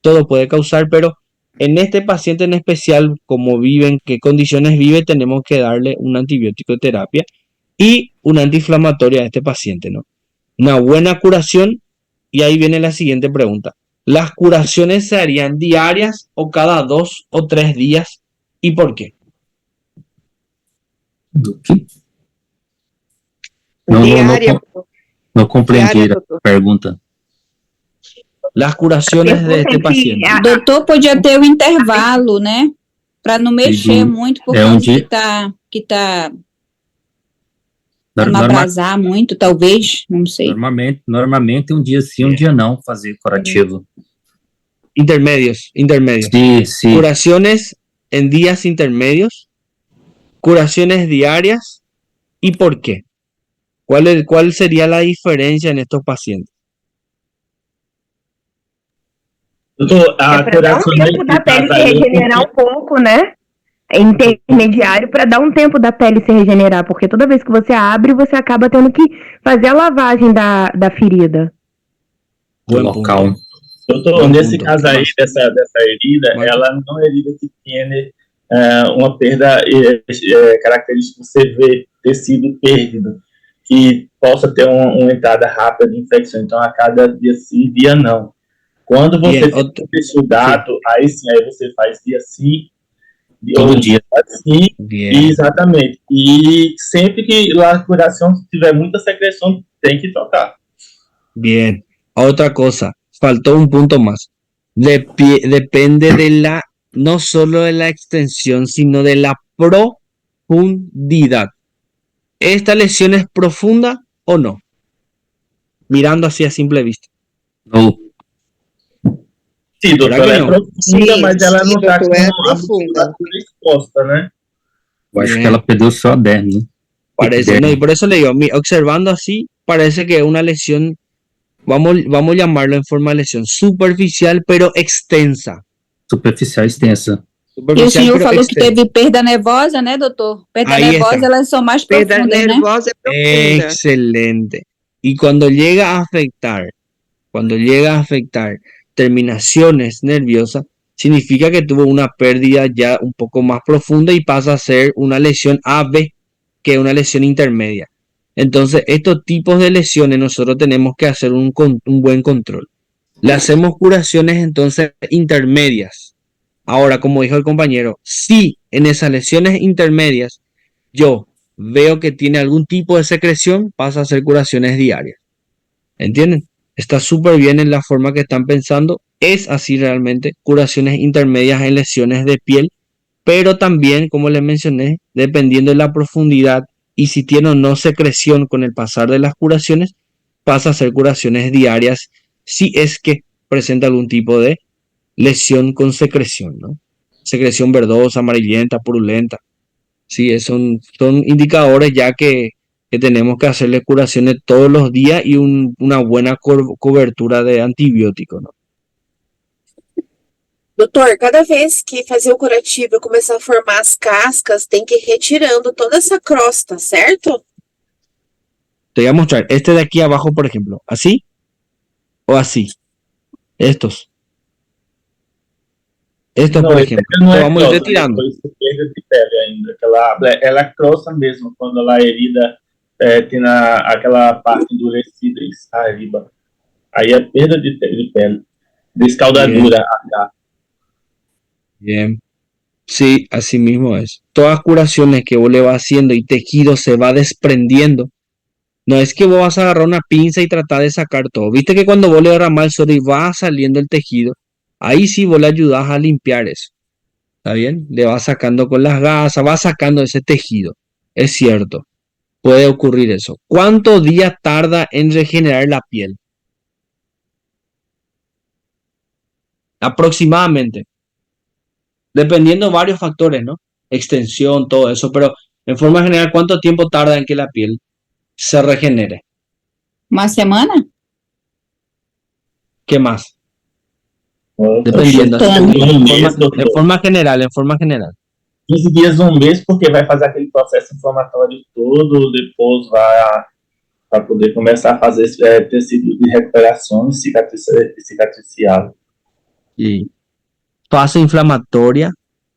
todo puede causar, pero en este paciente en especial, cómo vive, en qué condiciones vive, tenemos que darle un antibiótico de terapia y un antiinflamatorio a este paciente, ¿no? Una buena curación, y ahí viene la siguiente pregunta. ¿Las curaciones se harían diarias o cada 2 o 3 días? ¿Y por qué? Do que? Não, não, Diária, não compreendi diária, a doutor. pergunta. Las curaciones de este paciente. Doutor, podia ter um intervalo, né? Para não mexer muito, por É um causa dia- que tá Nor- não norma- abrasar muito, talvez, não sei. Normalmente um dia sim, um dia não fazer curativo. Intermedios. Sim, sim. Curaciones en días intermedios, curaciones diarias, ¿y por qué? ¿Cuál sería la diferencia en estos pacientes? Doutor, a É para dar um curação tempo da nesse pele caso se aí, regenerar um pouco, né? É intermediário para dar um tempo da pele se regenerar, porque toda vez que você abre, você acaba tendo que fazer a lavagem da ferida. Do Buen local. punto. doutor, Bom nesse ponto. caso aí, dessa herida, Vai. ela não é uma herida que tem uma perda característica, você vê tecido perdido, que possa ter uma entrada rápida de infecção. Então, a cada dia sim, dia não. Quando você Bien, tem otro- esse dado, aí sim, aí você faz dia sim, Todo ou dia. sim, Bien. exatamente. E sempre que a curação tiver muita secreção, tem que trocar. Bien. Otra cosa, faltó un punto más. Depende no solo de la extensión, sino de la profundidad. ¿Esta lesión es profunda o no? Mirando así a simple vista. No, Sim, doutor, Será que ela é não? profunda, Sim, mas ela sim, não está com doutor, é a profunda. musculatura exposta, né? eu acho Bien. que ela perdeu só a derme. Parece, no, y por eso le digo, observando así, parece que es una lesión, vamos a llamarlo en forma de lesión superficial, pero extensa. Superficial extensa. E o Superficial, senhor pero falou que extensa. teve perda nervosa, né, doutor? Perda Aí nervosa, está. elas são mais Perda profundas, né? nervosa é profunda. Excelente. Y cuando llega a afectar terminaciones nerviosas, significa que tuvo una pérdida ya un poco más profunda y pasa a ser una lesión AB, que es una lesión intermedia. Entonces, estos tipos de lesiones nosotros tenemos que hacer un buen control. Le hacemos curaciones entonces intermedias. Ahora, como dijo el compañero, si en esas lesiones intermedias yo veo que tiene algún tipo de secreción, pasa a hacer curaciones diarias. ¿Entienden? Está súper bien en la forma que están pensando. Es así realmente, curaciones intermedias en lesiones de piel, pero también, como les mencioné, dependiendo de la profundidad y si tiene o no secreción con el pasar de las curaciones, pasa a ser curaciones diarias si es que presenta algún tipo de lesión con secreción, ¿no? Secreción verdosa, amarillenta, purulenta. Sí, son indicadores ya que tenemos que hacerle curaciones todos los días y una buena cobertura de antibióticos, ¿no? Doutor, cada vez que fazer o curativo e começar a formar as cascas, tem que ir retirando toda essa crosta, certo? Te voy a mostrar este de aquí abajo, por ejemplo, así o así. Estos, Não, por esse ejemplo, não lo é vamos a ir crosta, retirando. isso é perda de pele ainda. Ela é grossa mesmo, quando ela herida tem aquela parte endurecida arriba. Aí é perda de pele, descaldadura. Bien. Sí, así mismo es. Todas curaciones que vos le vas haciendo y tejido se va desprendiendo. No es que vos vas a agarrar una pinza y tratar de sacar todo. Viste que cuando vos le derramás el suero y va saliendo el tejido, ahí sí vos le ayudás a limpiar eso. ¿Está bien? Le vas sacando con las gasas, vas sacando ese tejido. Es cierto. Puede ocurrir eso. ¿Cuántos días tarda en regenerar la piel? Aproximadamente. Dependiendo de varios factores, ¿no? Extensión, todo eso. Pero en forma general, ¿cuánto tiempo tarda en que la piel se regenere? Uma semana? ¿Qué más? Dependiendo. En forma general. 15 dias, mês, porque vai fazer aquele processo inflamatório todo, depois vai poder começar a fazer tecido de recuperação e cicatricial. Sí. fase inflamatoria,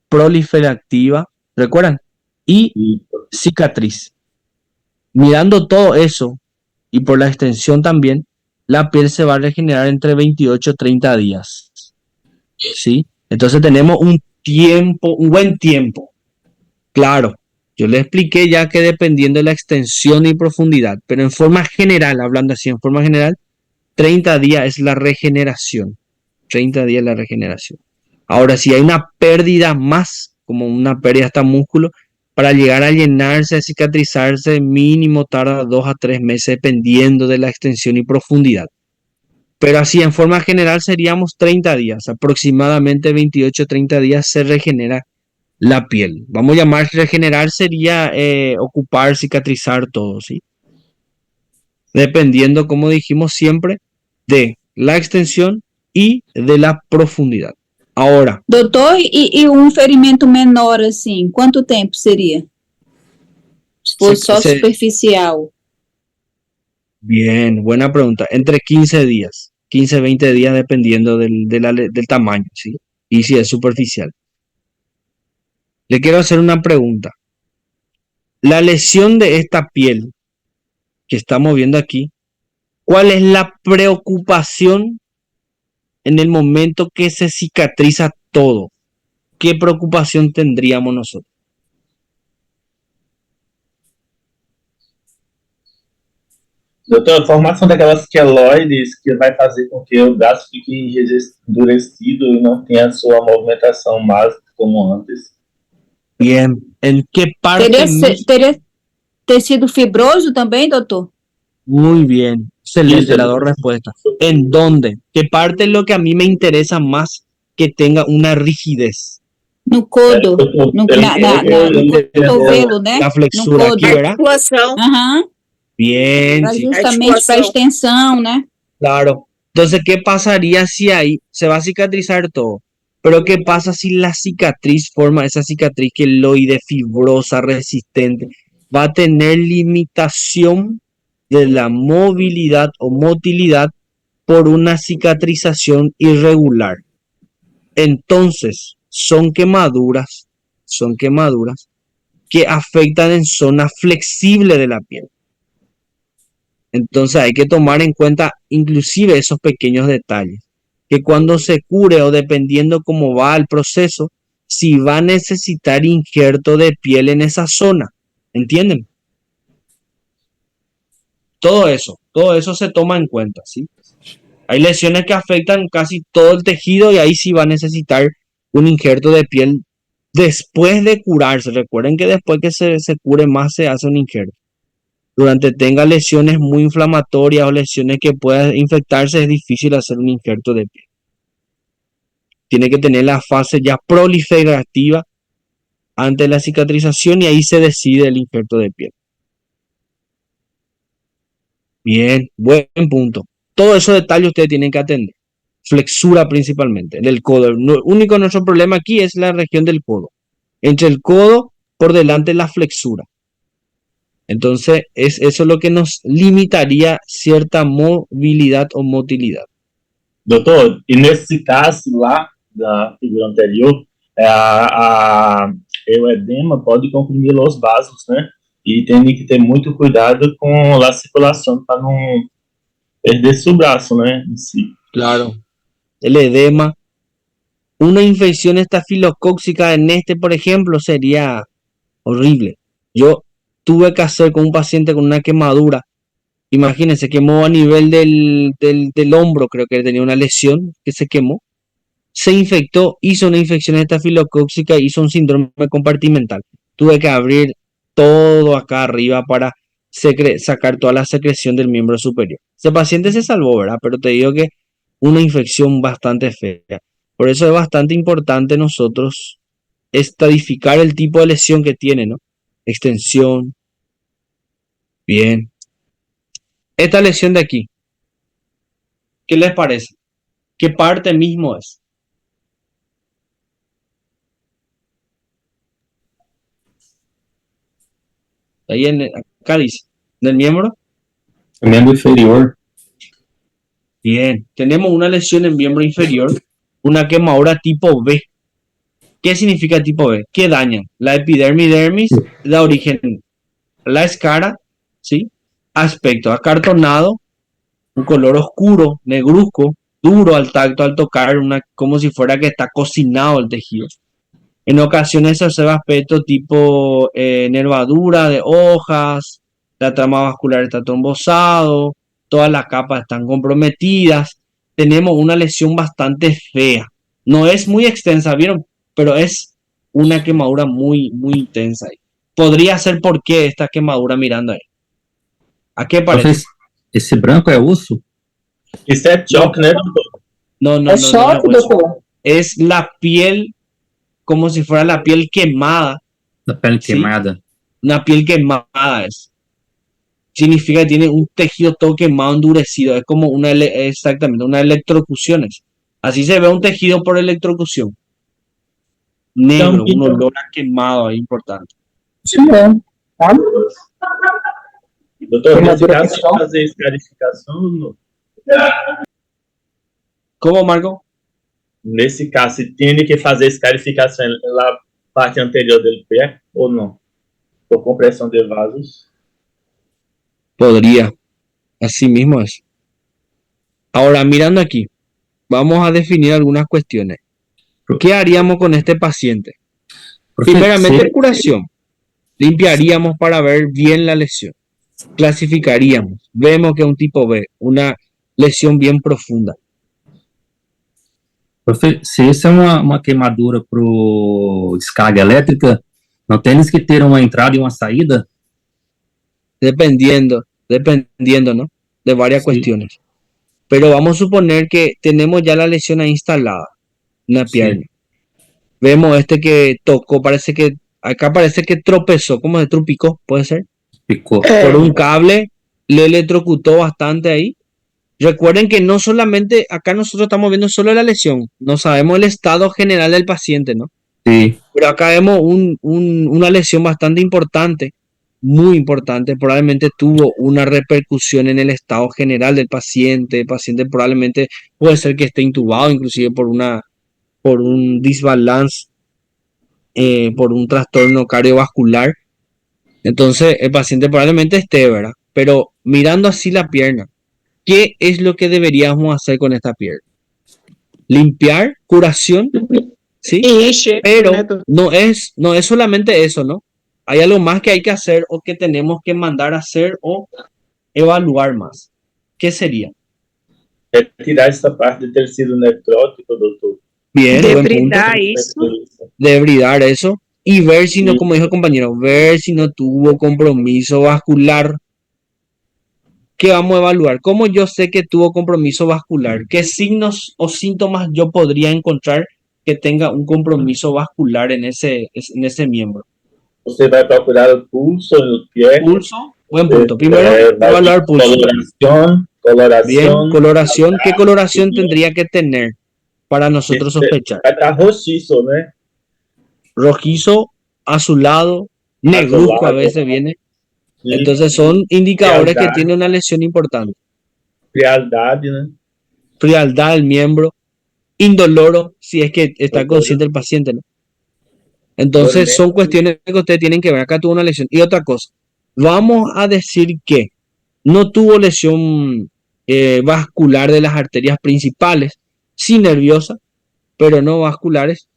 proliferativa, ¿recuerdan? Y Y cicatriz. Mirando todo eso, y por la extensión también, la piel se va a regenerar entre 28 y 30 días. ¿Sí? Entonces tenemos un buen tiempo. Claro, yo le expliqué ya que dependiendo de la extensión y profundidad, pero en forma general, hablando así, en forma general, 30 días es la regeneración. 30 días es la regeneración. Ahora, si hay una pérdida más, como una pérdida hasta músculo, para llegar a llenarse, a cicatrizarse, mínimo tarda 2 a 3 meses, dependiendo de la extensión y profundidad. Pero así, en forma general, seríamos 30 días, aproximadamente 28 o 30 días se regenera la piel. Vamos a llamar regenerar, sería ocupar, cicatrizar todo, ¿sí? Dependiendo, como dijimos siempre, de la extensión y de la profundidad. Ahora, Doutor, e um ferimento menor, assim, quanto tempo seria? Se fosse só superficial. Bien, buena pregunta. Entre 15 días, 15, 20 días, dependiendo del tamaño, ¿sí? Y si es superficial. Le quiero hacer una pregunta. La lesión de esta piel que estamos viendo aquí, ¿cuál es la preocupación en el momento que se cicatriza todo? ¿Qué preocupación tendríamos nosotros? doutor, a formação daquelas queloides que vai fazer com que o braço fique endurecido e não tenha a sua movimentação básica como antes. Bien, ¿en qué parte? Teria tecido fibroso também, doutor? Muy bien, excelente Eso. las dos respuestas. ¿En dónde? ¿Qué parte es lo que a mí me interesa más que tenga una rigidez? No codo, no cotovelo, né? La flexura No aquí, codo. ¿verdad? Articulação. Aham, Bien, sí, justamente para extensão, né? claro. Entonces, ¿qué pasaría si ahí se va a cicatrizar todo? Pero ¿qué pasa si la cicatriz forma esa cicatriz queloide, fibrosa, resistente? Va a tener limitación de la movilidad o motilidad por una cicatrización irregular. Entonces, son quemaduras que afectan en zona flexible de la piel. Entonces hay que tomar en cuenta inclusive esos pequeños detalles, que cuando se cure o dependiendo cómo va el proceso, si va a necesitar injerto de piel en esa zona, ¿entienden? Todo eso se toma en cuenta, ¿sí? Hay lesiones que afectan casi todo el tejido y ahí sí va a necesitar un injerto de piel después de curarse. Recuerden que después que se cure más se hace un injerto. Durante tenga lesiones muy inflamatorias o lesiones que puedan infectarse, es difícil hacer un injerto de piel. Tiene que tener la fase ya proliferativa antes de la cicatrización y ahí se decide el injerto de piel. Bien, buen punto. Todos esos detalles ustedes tienen que atender. Flexura principalmente, del codo. El único nuestro problema aquí es la región del codo. Entre el codo, por delante la flexura. Entonces, eso es lo que nos limitaría cierta movilidad o motilidad. Doutor, e nesse caso lá da figura anterior, o edema pode comprimir os vasos, né? E tem que ter muito cuidado com a circulação para não perder seu braço, né? Em si. Claro. El edema. Una infección estafilocóxica en por ejemplo, sería horrible. Yo tuve que hacer con un paciente con una quemadura. Imagínense, quemó a nivel del hombro, creo que tenía una lesión que se quemó. Se infectó, hizo una infección estafilocóxica, hizo un síndrome compartimental. Tuve que abrir todo acá arriba para sacar toda la secreción del miembro superior. Ese paciente se salvó, ¿verdad? Pero te digo que una infección bastante fea. Por eso es bastante importante nosotros estadificar el tipo de lesión que tiene, ¿no? Extensión. Bien. Esta lesión de aquí, ¿qué les parece? ¿Qué parte mismo es? Ahí acá dice, ¿del miembro? El miembro inferior. Bien, tenemos una lesión en miembro inferior una quemadura tipo B. ¿Qué significa tipo B? Que daña la epidermis, da origen a la escara, ¿sí? Aspecto acartonado, un color oscuro, negruzco, duro al tacto, al tocar, como si fuera que está cocinado el tejido. En ocasiones se observa aspecto tipo nervadura de hojas, la trama vascular está trombosado, todas las capas están comprometidas. Tenemos una lesión bastante fea. No es muy extensa, ¿vieron? Pero es una quemadura muy, muy intensa ahí. Podría ser por qué esta quemadura mirando ahí. ¿A qué parece? Entonces, esse branco é osso? Isso é choque, né, doutor? No, É choque, hueso. doutor? Es la piel, como si fuera la piel quemada. Da pele Sí. queimada? Una piel quemada es. Significa que tiene un tejido todo quemado, endurecido. Es como exactamente, una electrocución. Así se ve un tejido por electrocución. Negro, un olor a quemado ahí importante. Isso mesmo, tá? Doutor, nesse Queimadura caso, de sol. fazer escarificação, não? ¿Cómo, Marco? Nesse caso, se tem que fazer escarificação na parte anterior do pé ou não? Por compressão de vasos. Podría. Así mismo es. Ahora, mirando aquí, vamos a definir algunas cuestiones. ¿Qué haríamos con este paciente? Primeramente, curación. Limpiaríamos para ver bien la lesión. Clasificaríamos. Vemos que es un tipo B, una lesión bien profunda. Profe, se isso é uma queimadura por descarga elétrica, não temos que ter uma entrada e uma saída? Dependiendo, ¿no? De varias Sí. cuestiones. Pero vamos a suponer que tenemos ya la lesión ahí instalada en la pierna. Vemos que tocó, acá parece que tropezó, como se trupicó, puede ser. Picou. Por un cable, le electrocutó bastante ahí. Recuerden que no solamente, acá nosotros estamos viendo solo la lesión, no sabemos el estado general del paciente, ¿no? Sí. Pero acá vemos una lesión bastante importante, muy importante, probablemente tuvo una repercusión en el estado general del paciente. El paciente probablemente puede ser que esté intubado, inclusive por un desbalance, por un trastorno cardiovascular. Entonces el paciente probablemente esté, ¿verdad? Pero mirando así la pierna, ¿qué es lo que deberíamos hacer con esta pierna? Limpiar, curación, ¿sí? Pero no es solamente eso, ¿no? Hay algo más que hay que hacer o que tenemos que mandar a hacer o evaluar más. ¿Qué sería? Retirar essa parte de tecido necrótico, doutor. Bien, buen punto. Debridar isso. Debridar eso y ver si no, como dijo el compañero, ver si no tuvo compromiso vascular. ¿Qué vamos a evaluar? ¿Cómo yo sé que tuvo compromiso vascular? ¿Qué signos o síntomas yo podría encontrar que tenga un compromiso vascular en ese miembro? Você vai procurar o pulso no pé. Pulso, buen punto. Primero, evaluar el pulso. Coloración. Bien, coloración. ¿Qué coloración tendría que tener para nosotros sospechar? Vai estar roxizo, né? Rojizo, azulado, negruzco a veces viene. Entonces son indicadores que tiene una lesión importante. Frialdade, né? Frialdad del miembro, indoloro, si es que está consciente el paciente, ¿no? Entonces son cuestiones que ustedes tienen que ver. Acá tuvo una lesión. Y otra cosa, vamos a decir que no tuvo lesión vascular de las arterias principales, sí nerviosa, pero no vasculares.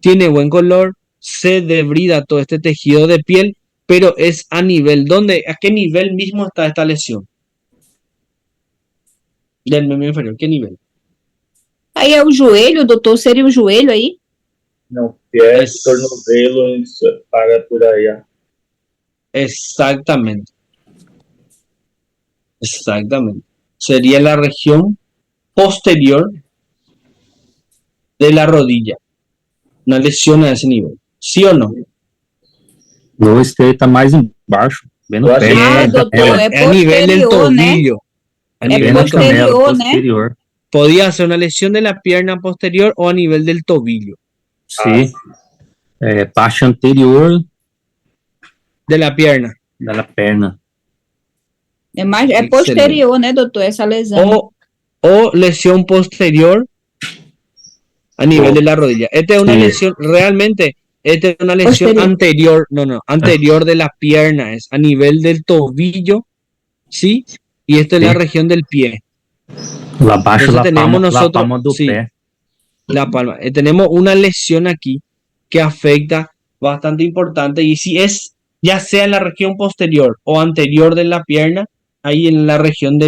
Tiene buen color, se debrida todo este tejido de piel, pero es a nivel, ¿a qué nivel mismo está esta lesión? Del miembro inferior, ¿qué nivel? Aí é o joelho, doutor? Seria o joelho aí? Não, pé, tornozelo, isso para por aí. Ó. Exactamente. Sería la región posterior de la rodilla. Una lesión a ese nivel. ¿Sí o no? No, este está mais embaixo, bem no pé. Ah, doutor, é a nivel del posterior, né? tobillo. A É nivel del tobillo. posterior, né? Posterior. Podía ser una lesión de la pierna posterior o a nivel del tobillo. Sí. Parte anterior De la pierna. da perna. É posterior, né, doutor? Essa lesão. O lesión posterior a nivel de la rodilla. Esta es una Sí. lesión, realmente, esta es una lesión Posterior. anterior, anterior de la pierna, es a nivel del tobillo, ¿sí? Y esto es la Sí. región del pie. Lá abaixo Entonces da tenemos palma, nosotros, da palma do sí, pé. la palma. Tenemos una lesión aquí que afecta bastante importante y si es ya sea en la región posterior o anterior de la pierna, ahí en la región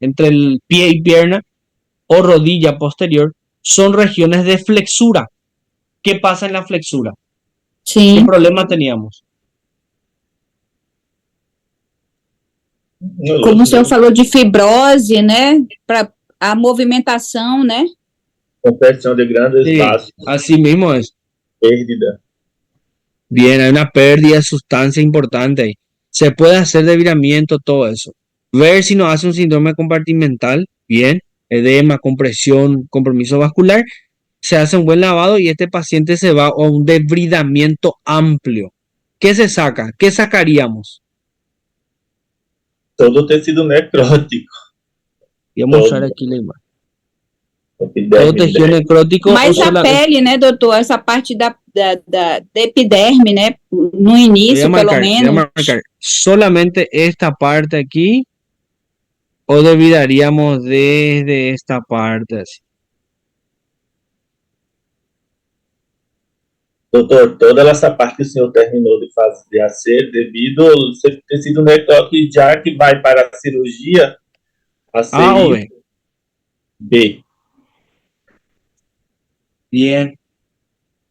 entre el pie y pierna o rodilla posterior, son regiones de flexura. ¿Qué pasa en la flexura? ¿Qué Sim. problema teníamos? Como o senhor falou de fibrose, né? Para a movimentação, né? Compressão de grandes Sí, vasos, así mismo es. pérdida. Bien, hay una pérdida de sustancia importante ahí. Se puede hacer debilitamiento, todo eso. Ver si nos hace un síndrome compartimental, bien, edema, compresión, compromiso vascular. Se hace un buen lavado y este paciente se va a un debridamiento amplio. ¿Qué se saca? ¿Qué sacaríamos? Todo tecido necrótico. Voy a mostrar aquí la imagen. Todo Epiderme, tejido necrótico. Mas o a sola- pele, né, doutor? Essa parte da epiderme, né? No voy a início, pelo marcar, voy a menos. marcar. Solamente esta parte aquí o debridaríamos desde esta parte así. Doutor, toda essa parte que o senhor terminou de fazer devido ao tecido necrótico, já que vai para a cirurgia, a A o CI B. B. Bien,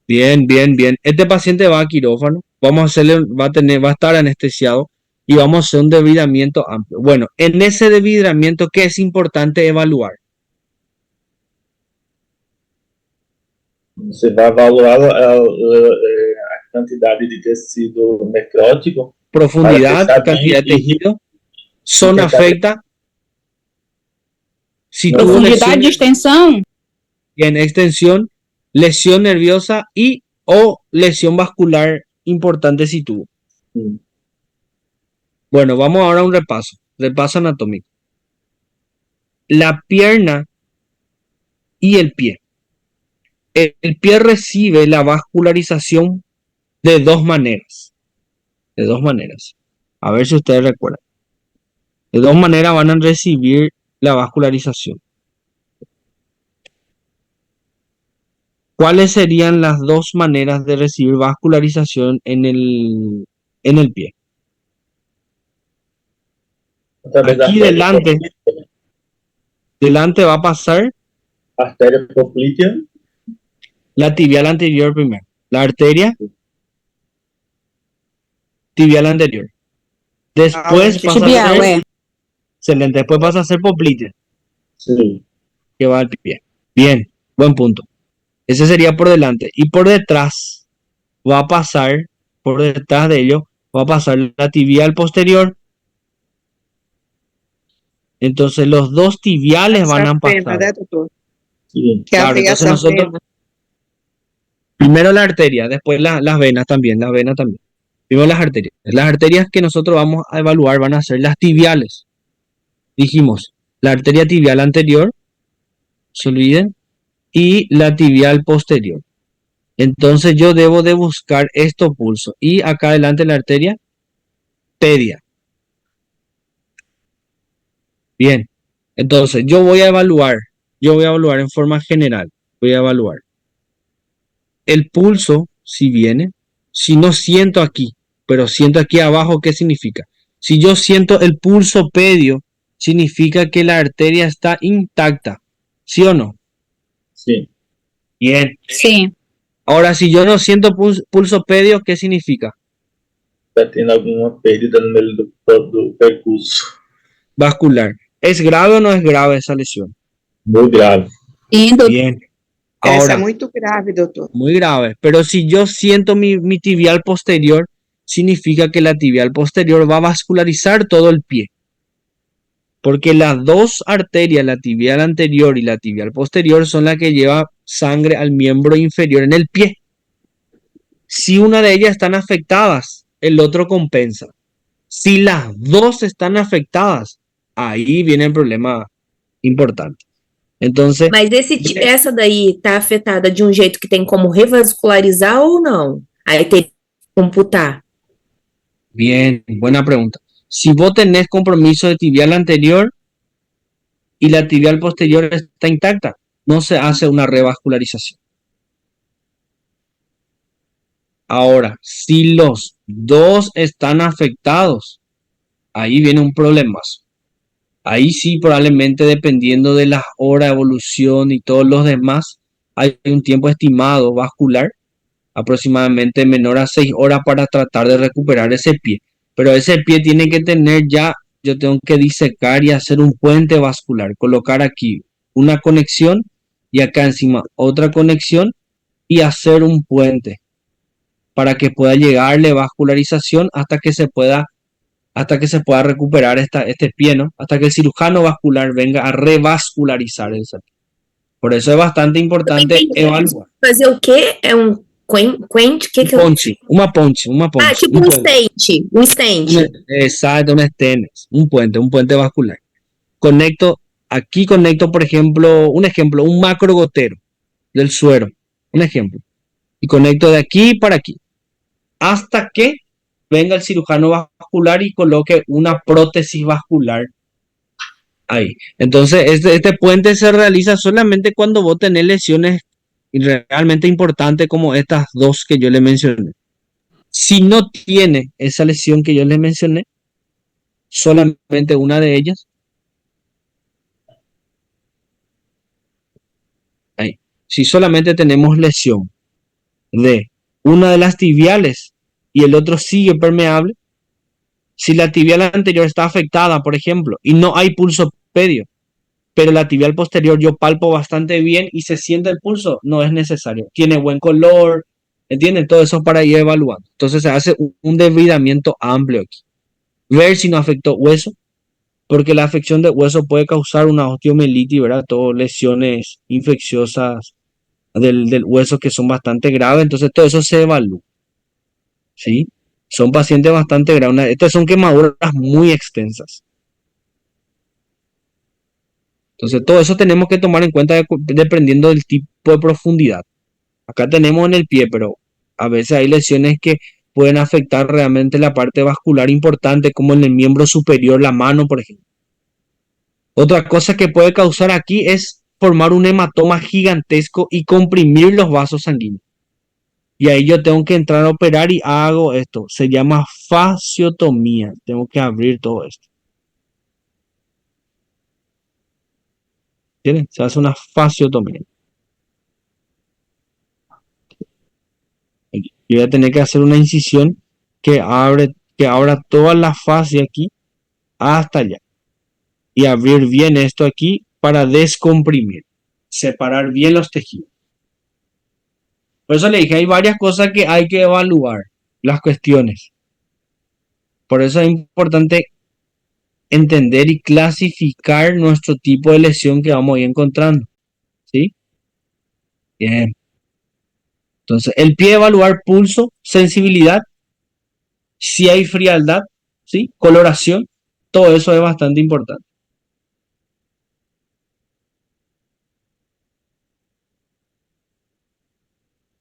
bien, bien, bien. Este paciente va a quirófano, vamos a hacerle, va a estar anestesiado y vamos a hacer un debridamiento amplio. Bueno, en ese debridamiento, ¿qué es importante evaluar? Você vai avaliar a quantidade de tecido necrótico, Profundidad, Para que cantidad de saben y- tejido, zona y que saben- afecta, si No. tuvo Profundidade de lesión extensão? en extensión, lesión nerviosa y o lesión vascular importante si tuvo. Mm. Bueno, vamos ahora a un repaso anatómico. La pierna y el pie. El pie recibe la vascularización de dos maneras. De dos maneras. A ver si ustedes recuerdan. De dos maneras van a recibir la vascularización. ¿Cuáles serían las dos maneras de recibir vascularización en el pie? Através da Aquí delante va a pasar artéria poplítea, la tibial anterior primero. La arteria tibial anterior. Después pasa a Tibial, ser, é. excelente, después pasa a ser poplítea, sim. que va al pie. Bien, buen punto. Ese sería por delante. Y por detrás va a pasar, por detrás de ello, va a pasar la tibial posterior. Entonces los dos tibiales van a Essa pena, pasar. né, doutor? Sim. Que Claro, havia entonces essa nosotros, pena. primero la arteria, después las venas también, Primero las arterias. Las arterias que nosotros vamos a evaluar van a ser las tibiales. Dijimos, la arteria tibial anterior, se olviden, y la tibial posterior. Entonces yo debo de buscar estos pulsos. Y acá adelante la arteria pedia. Bien, entonces yo voy a evaluar en forma general, voy a evaluar el pulso, si viene, si no siento aquí, pero siento aquí abajo, ¿qué significa? Si yo siento el pulso pedio, significa que la arteria está intacta, ¿sí o no? Sim. Bien. Sim. Ahora, si yo no siento pulso pedio, ¿qué significa? Está tendo alguma pérdida no meio do percurso. Vascular. ¿Es grave o no es grave esa lesión? Muito grave. Sim, doutor. Bien. Essa é Ahora, muito grave, doutor. muy grave. Pero si yo siento mi tibial posterior, significa que la tibial posterior va a vascularizar todo el pie. Porque las dos arterias, la tibial anterior y la tibial posterior, son las que llevan sangre al miembro inferior en el pie. Si una de ellas están afectadas, el otro compensa. Si las dos están afectadas, ahí viene el problema importante. Entonces, Mas essa daí tá afetada de um jeito que tem como revascularizar ou não? Aí tem que computar. bien, buena pregunta. Si vos tenés compromiso de tibial anterior y la tibial posterior está intacta, no se hace una revascularización. Ahora, si los dos están afectados, ahí viene un problema. Ahí sí, probablemente dependiendo de la hora de evolución y todos los demás, hay un tiempo estimado vascular, aproximadamente menor a 6 horas para tratar de recuperar ese pie. Pero ese pie tiene que tener ya, yo tengo que disecar y hacer un puente vascular, colocar aquí una conexión y acá encima otra conexión y hacer un puente para que pueda llegarle vascularización hasta que se pueda recuperar este pie, ¿no? Hasta que el cirujano vascular venga a revascularizar ese pie. Por eso es bastante importante evaluar. Fazer o quê? É quente? Que é? Ponte, uma ponte. Ah, tipo um stent. Um stent. Exacto, un stent, un puente vascular. Aquí conecto, por ejemplo, un macro gotero del suero, un ejemplo. Y conecto de aquí para aquí, hasta que venga el cirujano vascular y coloque una prótesis vascular ahí. Entonces, este puente se realiza solamente cuando vos tenés lesiones realmente importantes como estas dos que yo le mencioné. Si no tiene esa lesión que yo le mencioné, solamente una de ellas, ahí. Si solamente tenemos lesión de una de las tibiales y el otro sigue permeable, si la tibial anterior está afectada, por ejemplo, y no hay pulso pedio, pero la tibial posterior yo palpo bastante bien y se siente el pulso, no es necesario. Tiene buen color, ¿entienden? Todo eso para ir evaluando. Entonces se hace un desvidamiento amplio aquí. Ver si no afectó hueso, porque la afección de hueso puede causar una osteomielitis, ¿verdad? Todo lesiones infecciosas del hueso que son bastante graves, entonces todo eso se evalúa, ¿sí? Son pacientes bastante graves. Estas son quemaduras muy extensas. Entonces todo eso tenemos que tomar en cuenta dependiendo del tipo de profundidad. Acá tenemos en el pie, pero a veces hay lesiones que pueden afectar realmente la parte vascular importante, como en el miembro superior, la mano, por ejemplo. Otra cosa que puede causar aquí es formar un hematoma gigantesco y comprimir los vasos sanguíneos. Y ahí yo tengo que entrar a operar y hago esto. Se llama fasciotomía. Tengo que abrir todo esto. ¿Entienden? Se hace una fasciotomía. Yo voy a tener que hacer una incisión que abra toda la fascia aquí hasta allá. Y abrir bien esto aquí para descomprimir. Separar bien los tejidos. Por eso le dije, hay varias cosas que hay que evaluar, las cuestiones. Por eso es importante entender y clasificar nuestro tipo de lesión que vamos a ir encontrando. ¿Sí? Bien. Entonces, el pie, evaluar pulso, sensibilidad, si hay frialdad, ¿sí? Coloración, todo eso es bastante importante.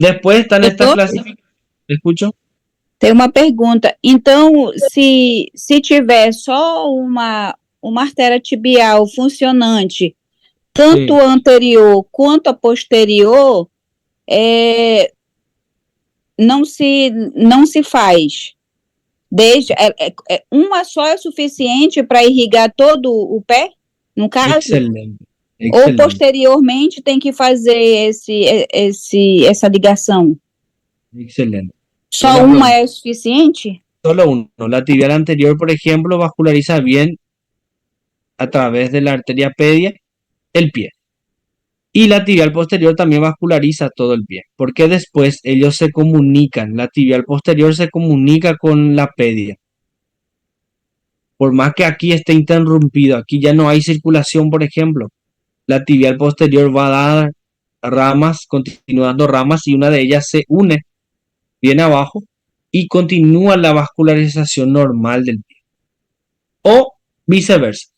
Después están estas clasificaciones. ¿Escucho? Tem uma pergunta. Então, se tiver só uma artéria tibial funcionante, tanto a anterior quanto a posterior, não se faz. Uma só é suficiente para irrigar todo o pé, no caso? Excelente. Ou posteriormente tem que fazer essa ligação? Excelente. ¿Só una es suficiente? Solo uno. La tibial anterior, por ejemplo, vasculariza bien a través de la arteria pedia el pie. Y la tibial posterior también vasculariza todo el pie. Porque después ellos se comunican. La tibial posterior se comunica con la pedia. Por más que aquí esté interrumpido, aquí ya no hay circulación, por ejemplo. La tibial posterior va a dar ramas, continuando ramas, y una de ellas se une bien abajo y continúa la vascularización normal del pie. O viceversa.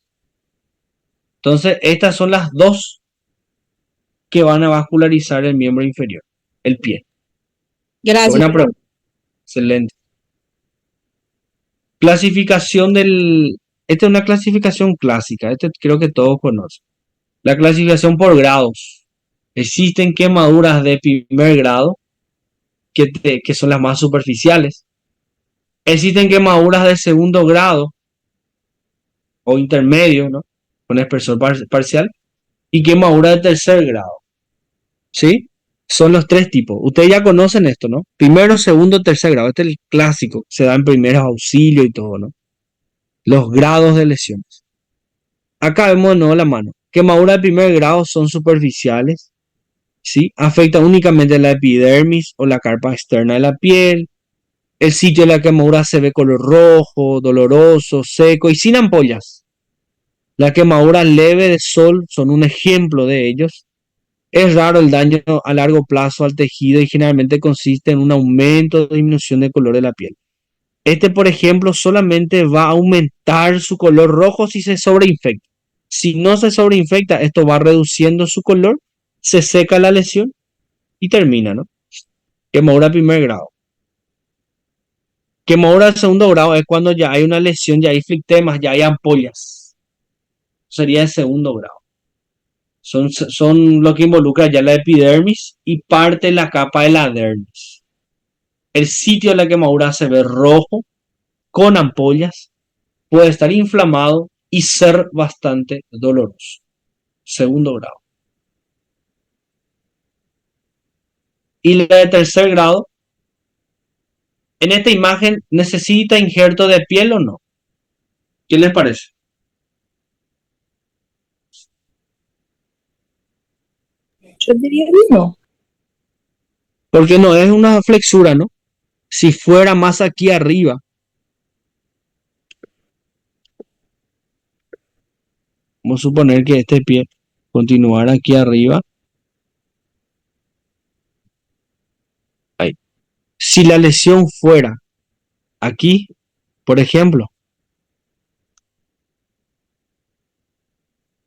Entonces, estas son las dos que van a vascularizar el miembro inferior, el pie. Gracias. Buena pregunta. Excelente. Clasificación esta es una clasificación clásica, creo que todos conocen. La clasificación por grados. Existen quemaduras de primer grado, que son las más superficiales. Existen quemaduras de segundo grado o intermedio, ¿no? Con espesor parcial. Y quemaduras de tercer grado. ¿Sí? Son los tres tipos. Ustedes ya conocen esto, ¿no? Primero, segundo, tercer grado. Este es el clásico. Se da en primeros auxilios y todo, ¿no? Los grados de lesiones. Acá vemos de nuevo la mano. Quemaduras de primer grado son superficiales. ¿Sí? Afecta únicamente la epidermis o la capa externa de la piel. El sitio de la quemadura se ve color rojo, doloroso, seco y sin ampollas. La quemadura leve de sol son un ejemplo de ellos. Es raro el daño a largo plazo al tejido y generalmente consiste en un aumento o disminución del color de la piel. Este, por ejemplo, solamente va a aumentar su color rojo si se sobreinfecta. Si no se sobreinfecta, esto va reduciendo su color, se seca la lesión y termina, ¿no? Quemadura de primer grado. Quemadura de segundo grado es cuando ya hay una lesión, ya hay flictemas, ya hay ampollas. Sería de segundo grado. Son lo que involucra ya la epidermis y parte de la capa de la dermis. El sitio de la quemadura se ve rojo, con ampollas, puede estar inflamado y ser bastante doloroso. Segundo grado. Y la de tercer grado, en esta imagen, ¿necesita injerto de piel o no? ¿Qué les parece? Yo diría que no. Porque no es una flexura, ¿no? Si fuera más aquí arriba, vamos a suponer que este pie continuara aquí arriba. Ahí. Si la lesión fuera aquí, por ejemplo,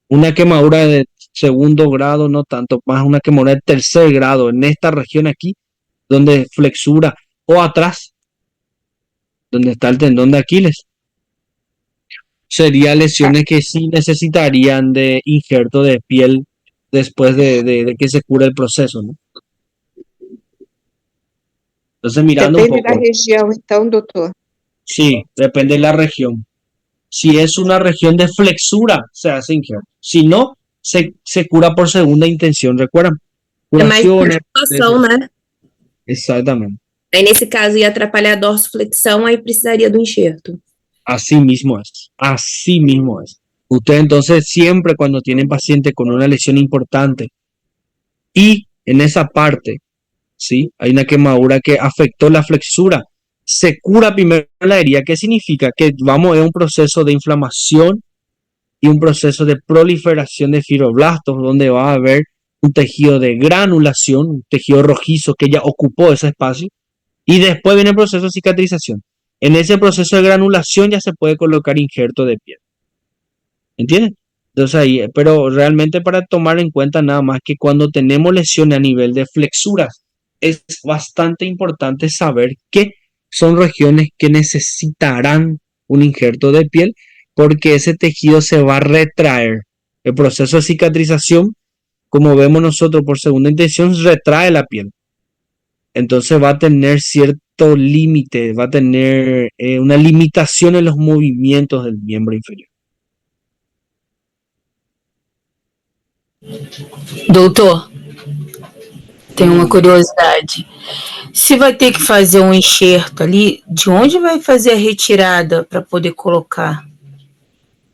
una quemadura de segundo grado, no tanto, más una quemadura de tercer grado en esta región aquí, donde flexura, o atrás, donde está el tendón de Aquiles. Serían lesiones que sí necesitarían de injerto de piel después de que se cure el proceso, ¿no? Entonces, mirando un Depende da poco. região, então, doutor. Sí, depende de la región. Si es una región de flexura, se hace injerto. Si no, se cura por segunda intención, ¿recuerdan? É mais Curaciones. situação, né? Exactamente. Aí, nesse caso, ia atrapalhar a dorsiflexão, aí precisaria do enxerto. Así mismo es. Así mismo es. Usted entonces siempre cuando tienen paciente con una lesión importante y en esa parte, ¿sí? Hay una quemadura que afectó la flexura. Se cura primero la herida. ¿Qué significa? Que vamos a un proceso de inflamación y un proceso de proliferación de fibroblastos donde va a haber un tejido de granulación, un tejido rojizo que ya ocupó ese espacio y después viene el proceso de cicatrización. En ese proceso de granulación ya se puede colocar injerto de piel. ¿Entienden? Entonces ahí, pero realmente para tomar en cuenta nada más que cuando tenemos lesiones a nivel de flexuras, es bastante importante saber que son regiones que necesitarán un injerto de piel porque ese tejido se va a retraer. El proceso de cicatrización, como vemos nosotros por segunda intención, retrae la piel. Entonces va a tener cierto límite, va a tener una limitación en los movimientos del miembro inferior. Doutor, tenho uma curiosidade. Se vai ter que fazer um enxerto ali, de onde vai fazer a retirada para poder colocar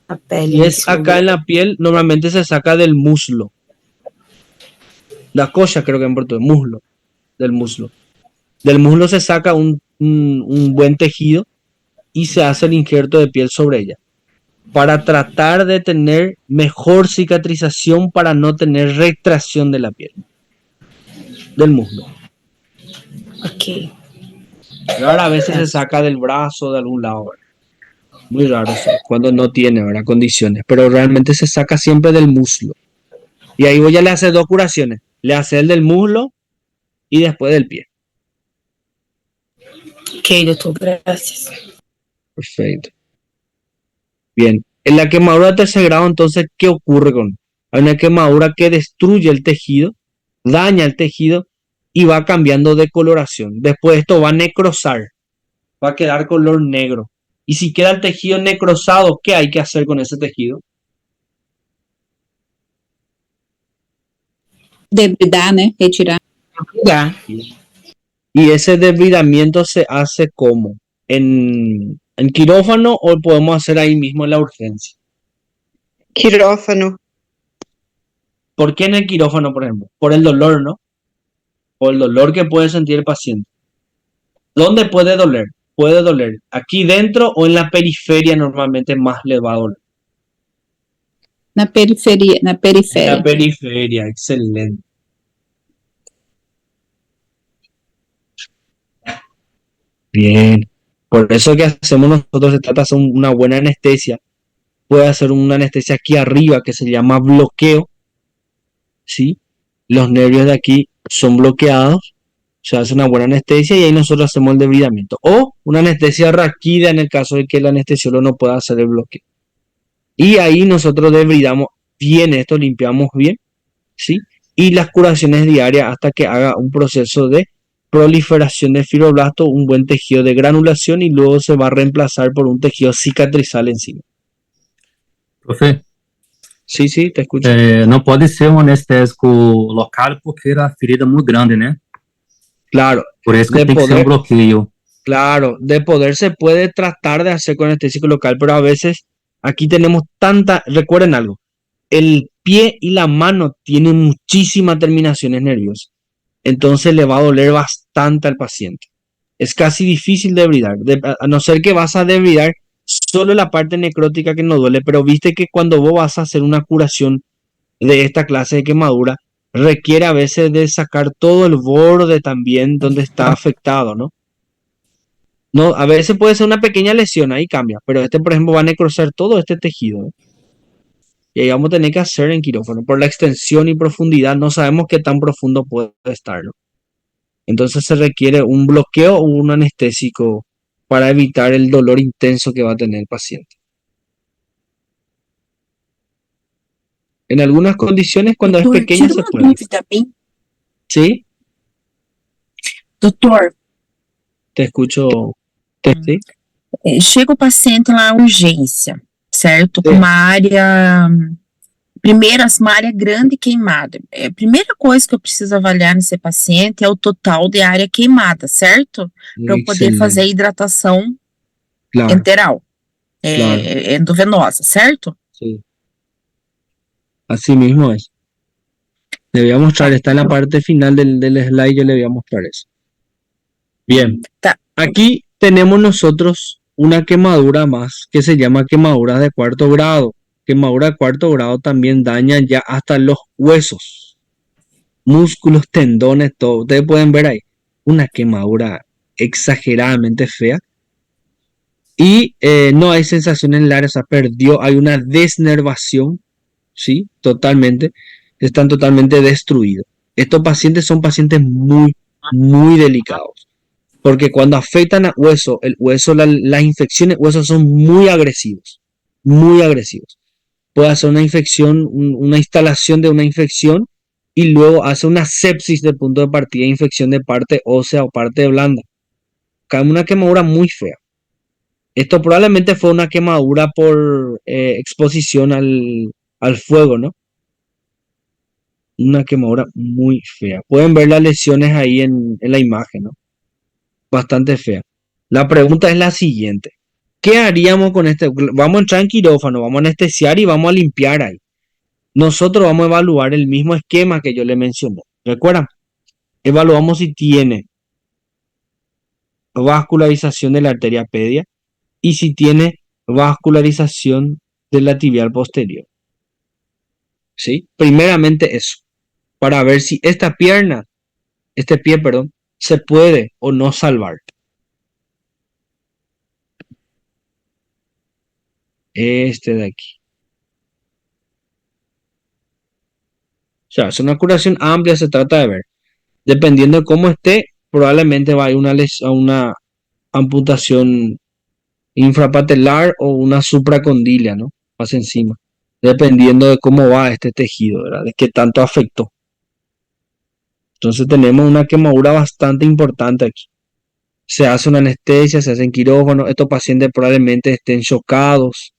a pele? Y es acá en la piel, normalmente se saca del muslo. La coxa creo que en portugués, muslo, del muslo. Del muslo se saca un buen tejido y se hace el injerto de piel sobre ella para tratar de tener mejor cicatrización para no tener retracción de la piel del muslo. Ok. Rara vez se saca del brazo de algún lado, ¿verdad? Muy raro eso, cuando no tiene, ¿verdad? Condiciones, pero realmente se saca siempre del muslo. Y ahí vos ya le haces dos curaciones. Le haces el del muslo y después del pie. Ok, doctor, gracias. Perfecto. Bien. En la quemadura de tercer grado, entonces, ¿qué ocurre con? Hay una quemadura que destruye el tejido, daña el tejido y va cambiando de coloración. Después esto va a necrosar, va a quedar color negro. Y si queda el tejido necrosado, ¿qué hay que hacer con ese tejido? Debridar, né? Retirar. Ya. Y ese debridamiento se hace ¿cómo? ¿En quirófano o podemos hacer ahí mismo en la urgencia? Quirófano. ¿Por qué en el quirófano, por ejemplo? Por el dolor, ¿no? Por el dolor que puede sentir el paciente. ¿Dónde puede doler? Puede doler aquí dentro o en la periferia, normalmente más le va a doler. Na periferia, na En periféria. la periferia, excelente. Bien. Por eso que hacemos nosotros, se trata de hacer una buena anestesia. Puede hacer una anestesia aquí arriba que se llama bloqueo, ¿sí? Los nervios de aquí son bloqueados, se hace una buena anestesia y ahí nosotros hacemos el debridamiento. O una anestesia raquídea en el caso de que el anestesiólogo no pueda hacer el bloqueo. Y ahí nosotros debridamos bien esto, limpiamos bien, ¿sí? Y las curaciones diarias hasta que haga un proceso de proliferación de fibroblastos, un buen tejido de granulación y luego se va a reemplazar por un tejido cicatrizal encima. Profe, Sí, sí, te escucho. não pode ser um anestésico local porque a ferida é muito grande, né? Claro, Por isso que de tem que ser um poder, bloqueio. claro, de poder se puede tratar de hacer con anestésico local, pero a veces aquí tenemos tanta, recuerden algo, el pie y la mano tienen muchísimas terminaciones nerviosas, entonces le va a doler bastante al paciente. Es casi difícil debridar, a no ser que vas a debridar solo la parte necrótica que no duele, pero viste que cuando vos vas a hacer una curación de esta clase de quemadura, requiere a veces de sacar todo el borde también donde está afectado, ¿no? No, a veces puede ser una pequeña lesión, ahí cambia, pero este, por ejemplo, va a necrosar todo este tejido, ¿no? Y ahí vamos a tener que hacer en quirófano. Por la extensión y profundidad, no sabemos qué tan profundo puede estar, ¿no? Entonces se requiere un bloqueo o un anestésico para evitar el dolor intenso que va a tener el paciente. En algunas condiciones, cuando es Doutor, pequeña, tira se uma puede. dúvida bem. ¿Sí? Doutor, Te escucho. ¿Sí? chega o paciente lá à urgência, certo? Com Sí. uma área. Primeiro, uma área grande queimada. A primeira coisa que eu preciso avaliar nesse paciente é o total de área queimada, certo? Para eu poder fazer a Excelente. hidratação Claro, enteral, claro. endovenosa, certo? Sí. Así mismo es. Le voy a mostrar, Tá, está en la parte final del slide, yo le voy a mostrar eso. Bien, tá. aquí tenemos nosotros una quemadura más que se llama quemadura de cuarto grado. Quemadura de cuarto grado también daña ya hasta los huesos, músculos, tendones, todo. Ustedes pueden ver ahí una quemadura exageradamente fea y no hay sensación en el área, o sea, perdió, hay una desnervación, ¿sí? Totalmente, están totalmente destruidos. Estos pacientes son pacientes muy, muy delicados. Porque cuando afectan al hueso, el hueso, las infecciones huesos son muy agresivos, muy agresivos. Puede hacer una infección, una instalación de una infección y luego hace una sepsis de punto de partida, infección de parte ósea o parte blanda. Cae una quemadura muy fea. Esto probablemente fue una quemadura por exposición al fuego, ¿no? Una quemadura muy fea. Pueden ver las lesiones ahí en la imagen, ¿no? Bastante fea. La pregunta es la siguiente. ¿Qué haríamos con este? Vamos a entrar en quirófano, vamos a anestesiar y vamos a limpiar ahí. Nosotros vamos a evaluar el mismo esquema que yo le mencioné. ¿Recuerdan? Evaluamos si tiene vascularización de la arteria pedia y si tiene vascularización de la tibial posterior. ¿Sí? Primeramente eso, para ver si esta pierna, este pie, perdón, se puede o no salvar. Este de aquí. sea, es una curación amplia, se trata de ver. Dependiendo de cómo esté, probablemente va a ir a una amputación infrapatelar o una supracondilia, ¿no? Más encima. Dependiendo de cómo va este tejido, ¿verdad? De qué tanto afectó. Entonces tenemos una quemadura bastante importante aquí. Se hace una anestesia, se hacen quirófano. Estos pacientes probablemente estén chocados,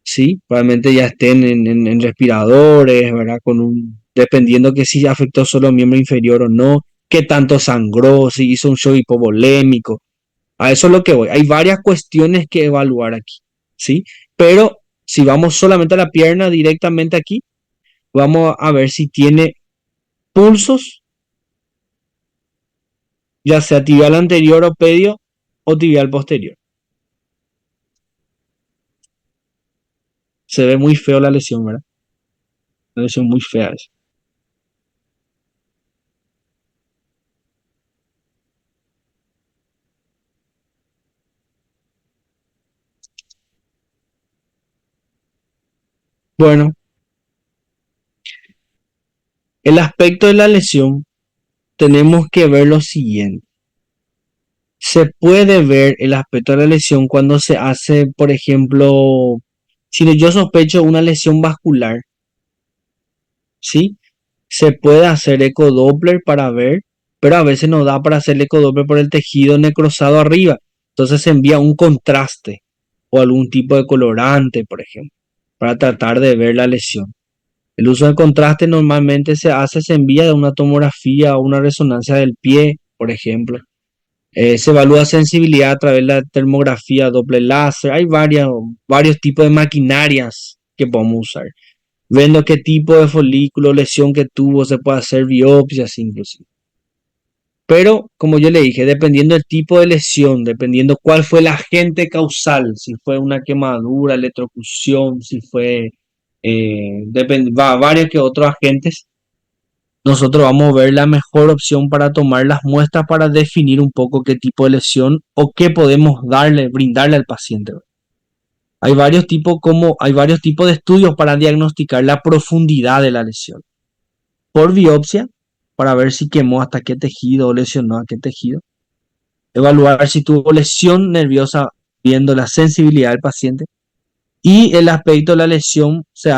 ¿sí? Probablemente ya estén en respiradores, ¿verdad? Dependiendo que si afectó solo miembro inferior o no, qué tanto sangró, si hizo un shock hipovolémico. A eso es lo que voy. Hay varias cuestiones que evaluar aquí, ¿sí? Pero si vamos solamente a la pierna directamente aquí, vamos a ver si tiene pulsos, ya sea tibial anterior o pedio o tibial posterior. Se ve muy feo la lesión, ¿verdad? Una lesión muy fea esa. Bueno, el aspecto de la lesión tenemos que ver lo siguiente. Se puede ver el aspecto de la lesión cuando se hace, por ejemplo, si yo sospecho una lesión vascular, ¿sí? Se puede hacer ecodoppler para ver, pero a veces no da para hacer ecodoppler por el tejido necrosado arriba. Entonces se envía un contraste o algún tipo de colorante, por ejemplo, para tratar de ver la lesión. El uso de contraste normalmente se envía de una tomografía o una resonancia del pie, por ejemplo. Se evalúa sensibilidad a través de la termografía doble láser. Hay varios tipos de maquinarias que podemos usar. Viendo qué tipo de folículo, lesión que tuvo, se puede hacer biopsias inclusive. Pero, como yo le dije, dependiendo del tipo de lesión, dependiendo cuál fue el agente causal, si fue una quemadura, electrocución, si fue varios que otros agentes, nosotros vamos a ver la mejor opción para tomar las muestras para definir un poco qué tipo de lesión o qué podemos brindarle al paciente. Hay varios tipos de estudios para diagnosticar la profundidad de la lesión. Por biopsia, para ver si quemó hasta qué tejido o lesionó a qué tejido. Evaluar si tuvo lesión nerviosa viendo la sensibilidad del paciente. Y el aspecto de la lesión se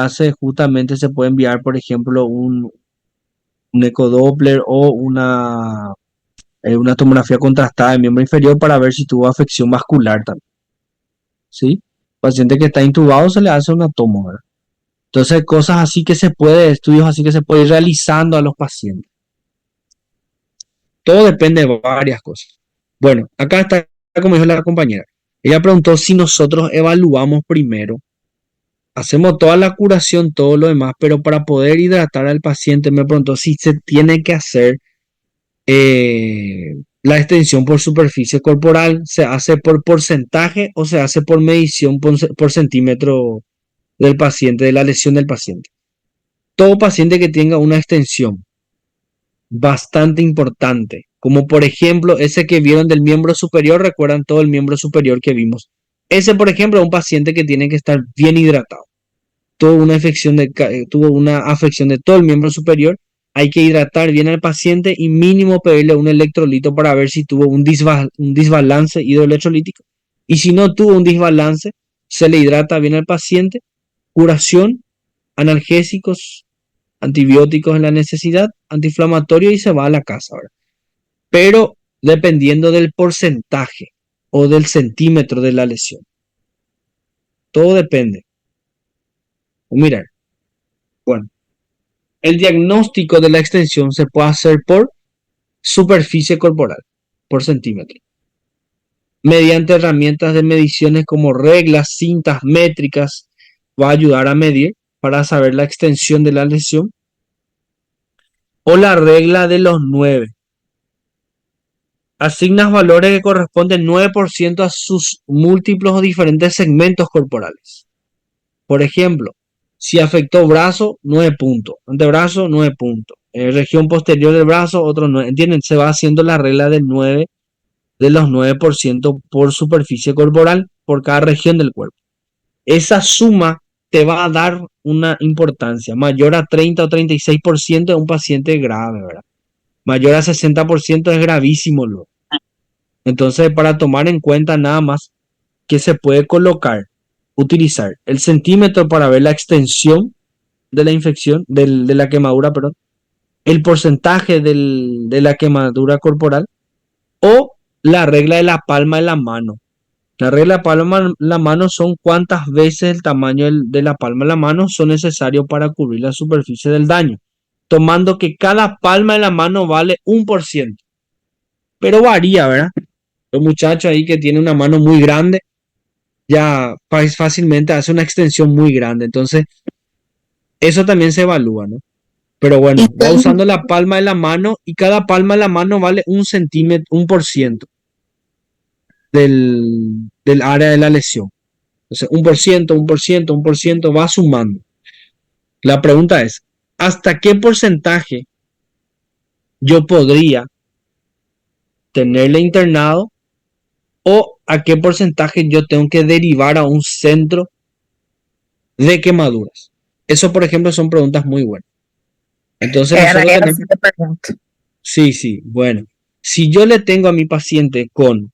puede enviar, por ejemplo, un ecodoppler o una tomografía contrastada del miembro inferior para ver si tuvo afección vascular también. ¿Sí? Paciente que está intubado se le hace una tomo, ¿verdad? Entonces, estudios así que se puede ir realizando a los pacientes. Todo depende de varias cosas. Bueno, acá está, como dijo la compañera. Ella preguntó si nosotros evaluamos primero. Hacemos toda la curación, todo lo demás, pero para poder hidratar al paciente me preguntó si se tiene que hacer la extensión por superficie corporal, se hace por porcentaje o se hace por medición por centímetro del paciente, de la lesión del paciente. Todo paciente que tenga una extensión bastante importante, como por ejemplo ese que vieron del miembro superior, recuerdan todo el miembro superior que vimos. Ese, por ejemplo, es un paciente que tiene que estar bien hidratado. Tuvo una afección de todo el miembro superior. Hay que hidratar bien al paciente y mínimo pedirle un electrolito para ver si tuvo un desbalance hidroelectrolítico. Y si no tuvo un desbalance, se le hidrata bien al paciente. Curación, analgésicos, antibióticos en la necesidad, antiinflamatorio y se va a la casa ahora. Pero dependiendo del porcentaje o del centímetro de la lesión. Todo depende. Mirar. Bueno, el diagnóstico de la extensión se puede hacer por superficie corporal, por centímetro. Mediante herramientas de mediciones como reglas, cintas métricas, va a ayudar a medir para saber la extensión de la lesión. O la regla de los 9. Asignas valores que corresponden 9% a sus múltiplos o diferentes segmentos corporales. Por ejemplo, si afectó brazo, 9 puntos. Antebrazo, 9 puntos. Región posterior del brazo, otro 9. ¿Entienden? Se va haciendo la regla del 9, de los 9% por superficie corporal, por cada región del cuerpo. Esa suma te va a dar una importancia mayor a 30 o 36% de un paciente grave, ¿verdad? Mayor a 60% es gravísimo luego. Entonces, para tomar en cuenta nada más que se puede utilizar el centímetro para ver la extensión de la infección, de la quemadura, perdón, el porcentaje de la quemadura corporal o la regla de la palma de la mano. La regla de la palma de la mano son cuántas veces el tamaño de la palma de la mano son necesarios para cubrir la superficie del daño, tomando que cada palma de la mano vale 1%. Pero varía, ¿verdad? Los muchachos ahí que tienen una mano muy grande, ya fácilmente hace una extensión muy grande. Entonces, eso también se evalúa, ¿no? Pero bueno, va usando la palma de la mano y cada palma de la mano vale 1%, 1% del área de la lesión. Entonces, 1%, 1%, 1% va sumando. La pregunta es, ¿hasta qué porcentaje yo podría tenerle internado o a qué porcentaje yo tengo que derivar a un centro de quemaduras? Eso, por ejemplo, son preguntas muy buenas. Entonces, sí, bueno. Si yo le tengo a mi paciente con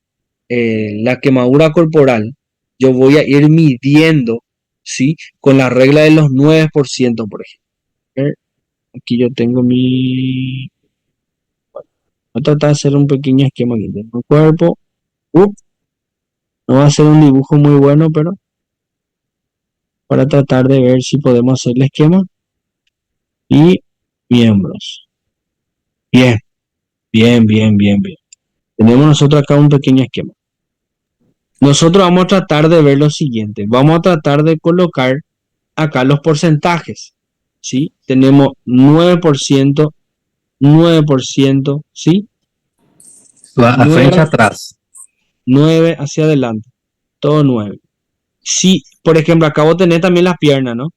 la quemadura corporal, yo voy a ir midiendo, ¿sí? Con la regla de los 9%, por ejemplo. Aquí yo tengo mi... Bueno, voy a tratar de hacer un pequeño esquema aquí. Tengo el cuerpo. No va a ser un dibujo muy bueno, pero para tratar de ver si podemos hacer el esquema. Y miembros. Bien. Tenemos nosotros acá un pequeño esquema. Nosotros vamos a tratar de ver lo siguiente. Vamos a tratar de colocar acá los porcentajes. ¿Sí? Tenemos 9%, 9%, ¿sí? A frente atrás. 9 hacia adelante. Todo 9. Sí, por ejemplo, acabo de tener también las piernas, ¿no?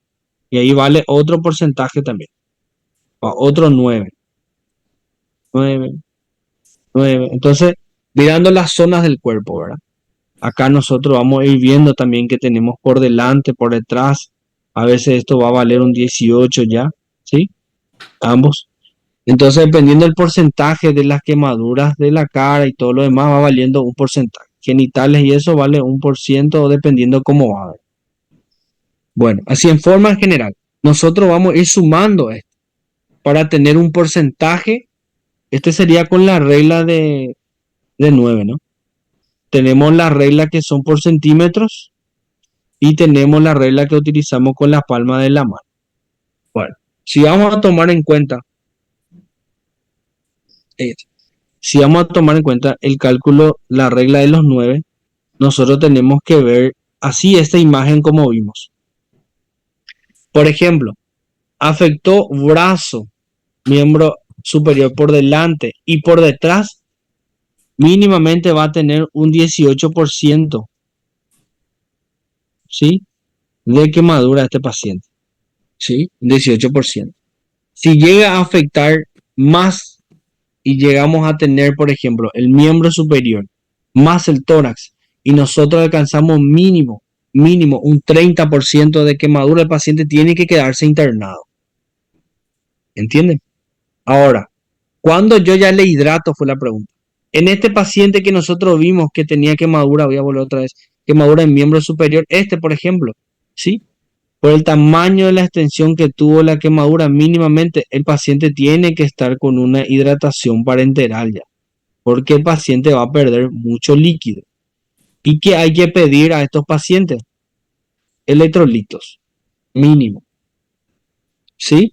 Y ahí vale otro porcentaje también. Otro 9. 9. Entonces, mirando las zonas del cuerpo, ¿verdad? Acá nosotros vamos a ir viendo también que tenemos por delante, por detrás. A veces esto va a valer un 18 ya, ¿sí? Ambos. Entonces, dependiendo del porcentaje de las quemaduras de la cara y todo lo demás, va valiendo un porcentaje. Genitales y eso vale 1% o dependiendo cómo va. Bueno, así en forma general, nosotros vamos a ir sumando esto para tener un porcentaje. Este sería con la regla de 9, ¿no? Tenemos la regla que son por centímetros y tenemos la regla que utilizamos con la palma de la mano. Bueno, si vamos a tomar en cuenta el cálculo, la regla de los 9, nosotros tenemos que ver así esta imagen como vimos. Por ejemplo, afectó brazo, miembro superior por delante y por detrás, mínimamente va a tener un 18%, ¿sí? De quemadura este paciente, ¿sí? 18%. Si llega a afectar más y llegamos a tener, por ejemplo, el miembro superior más el tórax y nosotros alcanzamos mínimo un 30% de quemadura, el paciente tiene que quedarse internado. ¿Entienden? Ahora, ¿cuándo yo ya le hidrato? Fue la pregunta. En este paciente que nosotros vimos que tenía quemadura, voy a volver otra vez, quemadura en miembro superior, por ejemplo, ¿sí? Por el tamaño de la extensión que tuvo la quemadura, mínimamente el paciente tiene que estar con una hidratación parenteral ya, porque el paciente va a perder mucho líquido. ¿Y qué hay que pedir a estos pacientes? Electrolitos, mínimo. ¿Sí?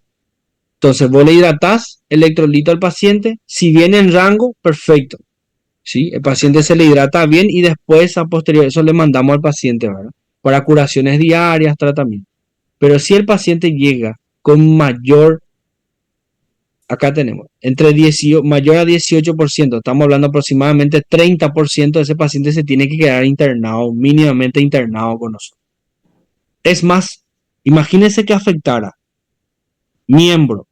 Entonces vos le hidratás electrolito al paciente, si viene en rango, perfecto. ¿Sí? El paciente se le hidrata bien y después a posteriori eso le mandamos al paciente, ¿verdad? Para curaciones diarias, tratamiento. Pero si el paciente llega con mayor, acá tenemos, mayor a 18%, estamos hablando aproximadamente 30% de ese paciente se tiene que quedar internado, mínimamente internado con nosotros. Es más, imagínense que afectara miembro,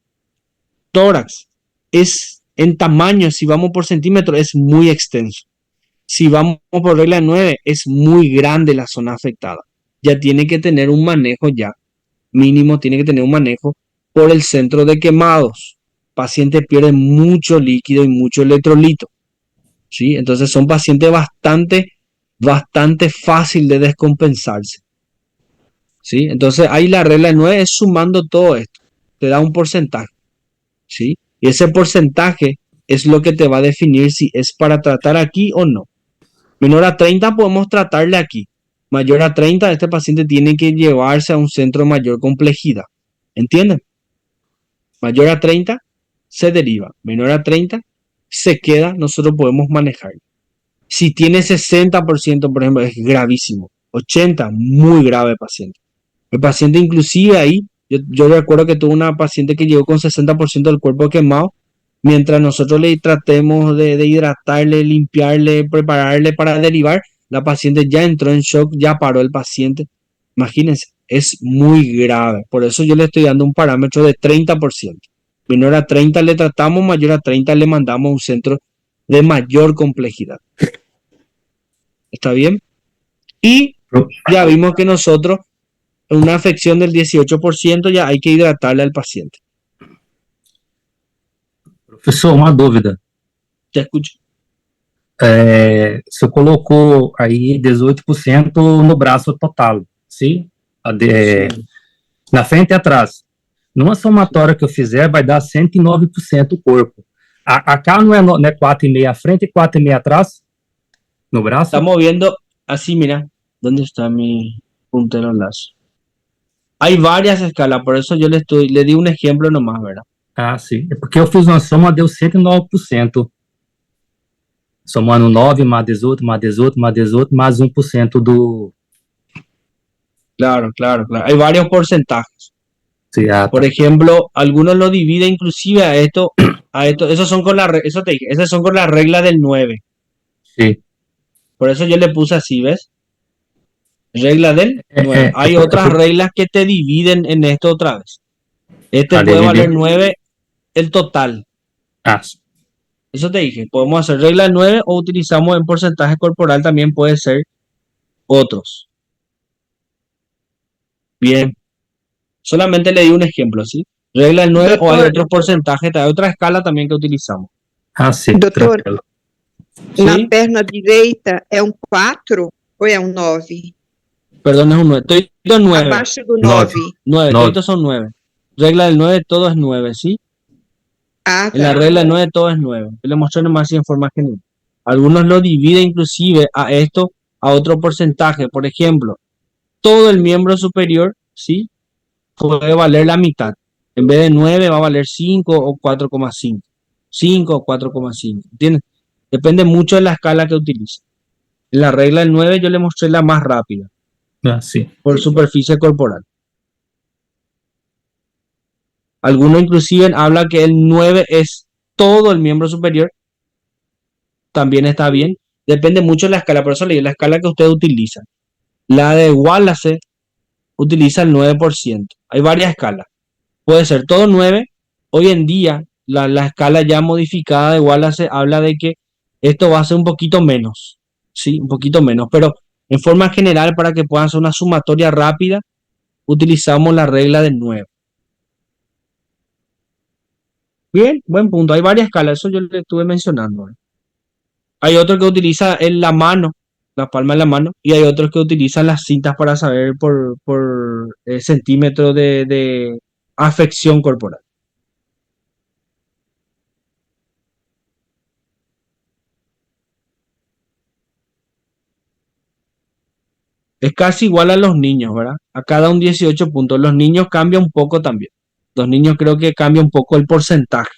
tórax, es en tamaño, si vamos por centímetro, es muy extenso. Si vamos por regla 9, es muy grande la zona afectada. Ya tiene que tener un manejo ya mínimo tiene que tener un manejo por el centro de quemados. Paciente pierde mucho líquido y mucho electrolito, ¿sí? Entonces son pacientes bastante fácil de descompensarse, ¿sí? Entonces ahí la regla de 9 es sumando todo esto, te da un porcentaje, ¿sí? Y ese porcentaje es lo que te va a definir si es para tratar aquí o no. Menor a 30 podemos tratarle aquí. Mayor a 30, este paciente tiene que llevarse a un centro de mayor complejidad. ¿Entienden? Mayor a 30 se deriva. Menor a 30 se queda, nosotros podemos manejar. Si tiene 60%, por ejemplo, es gravísimo. 80, muy grave paciente. El paciente inclusive ahí, yo recuerdo que tuve una paciente que llegó con 60% del cuerpo quemado. Mientras nosotros le tratemos de hidratarle, limpiarle, prepararle para derivar, la paciente ya entró en shock, ya paró el paciente. Imagínense, es muy grave. Por eso yo le estoy dando un parámetro de 30%. Menor a 30 le tratamos, mayor a 30 le mandamos a un centro de mayor complejidad. ¿Está bien? Y ya vimos que nosotros, en una afección del 18%, ya hay que hidratarle al paciente. Professor, uma dúvida. Te escucho. Você colocou aí 18% no braço total, sim? Na frente e atrás. Numa somatória que eu fizer, vai dar 109% o corpo. Acá não é 4,5 à frente e 4,5 atrás? No braço? Estamos viendo así, mira. ¿Dónde está mi puntero lazo? Hay varias escalas, por eso yo le di un ejemplo nomás, ¿verdad? Ah, sim. É porque eu fiz uma soma, deu 109%. Somando 9 mais 18, mais 18, mais 18, mais 1% do... Claro. Hay varios porcentajes. Sí, Por ejemplo, algunos lo dividen inclusive a esto, esos son con eso te dije, esas son con la regla del 9. Sí. Por eso yo le puse así, ¿ves? Regla del 9. Hay otras reglas que te dividen en esto otra vez. Este puede valer 9 el total. Eso te dije, podemos hacer regla 9 o utilizamos en porcentaje corporal, también puede ser otros. Bien. Solamente le di un ejemplo, ¿sí? Regla 9 o hay otros porcentajes, hay otra escala también que utilizamos. Sí. Doutor, ¿Sí? na perna direita é 4 ou é 9? Perdón, es un 9. Estoy 9. Abaixo do 9. 9, todos son 9. Regla del 9, todo es 9, ¿sí? Ah, En la regla del 9 todo es 9. Yo le mostré nomás así en forma general. Algunos lo dividen inclusive a esto, a otro porcentaje. Por ejemplo, todo el miembro superior, ¿sí? Puede valer la mitad. En vez de 9 va a valer 5 o 4,5. 5 o 4,5. ¿Entiendes? Depende mucho de la escala que utilice. En la regla del 9 yo le mostré la más rápida. Sí. Por superficie corporal. Algunos inclusive hablan que el 9 es todo el miembro superior. También está bien. Depende mucho de la escala. Por eso le digo la escala que ustedes utilizan. La de Wallace utiliza el 9%. Hay varias escalas. Puede ser todo 9. Hoy en día la escala ya modificada de Wallace habla de que esto va a ser un poquito menos. Sí, un poquito menos. Pero en forma general, para que puedan hacer una sumatoria rápida, utilizamos la regla del 9. Bien, buen punto. Hay varias escalas, eso yo le estuve mencionando. Hay otro que utiliza en la mano, la palma de la mano, y hay otros que utilizan las cintas para saber por centímetro de afección corporal. Es casi igual a los niños, ¿verdad? Acá da un 18 puntos. Los niños cambia un poco también. Los niños creo que cambia un poco el porcentaje.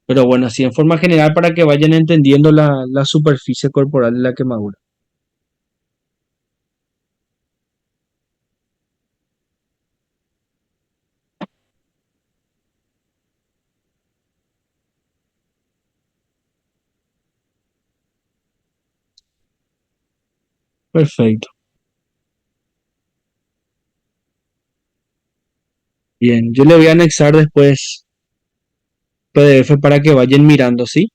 Pero bueno, así en forma general para que vayan entendiendo la superficie corporal de la quemadura. Perfecto. Bien, yo le voy a anexar después PDF para que vayan mirando, ¿sí?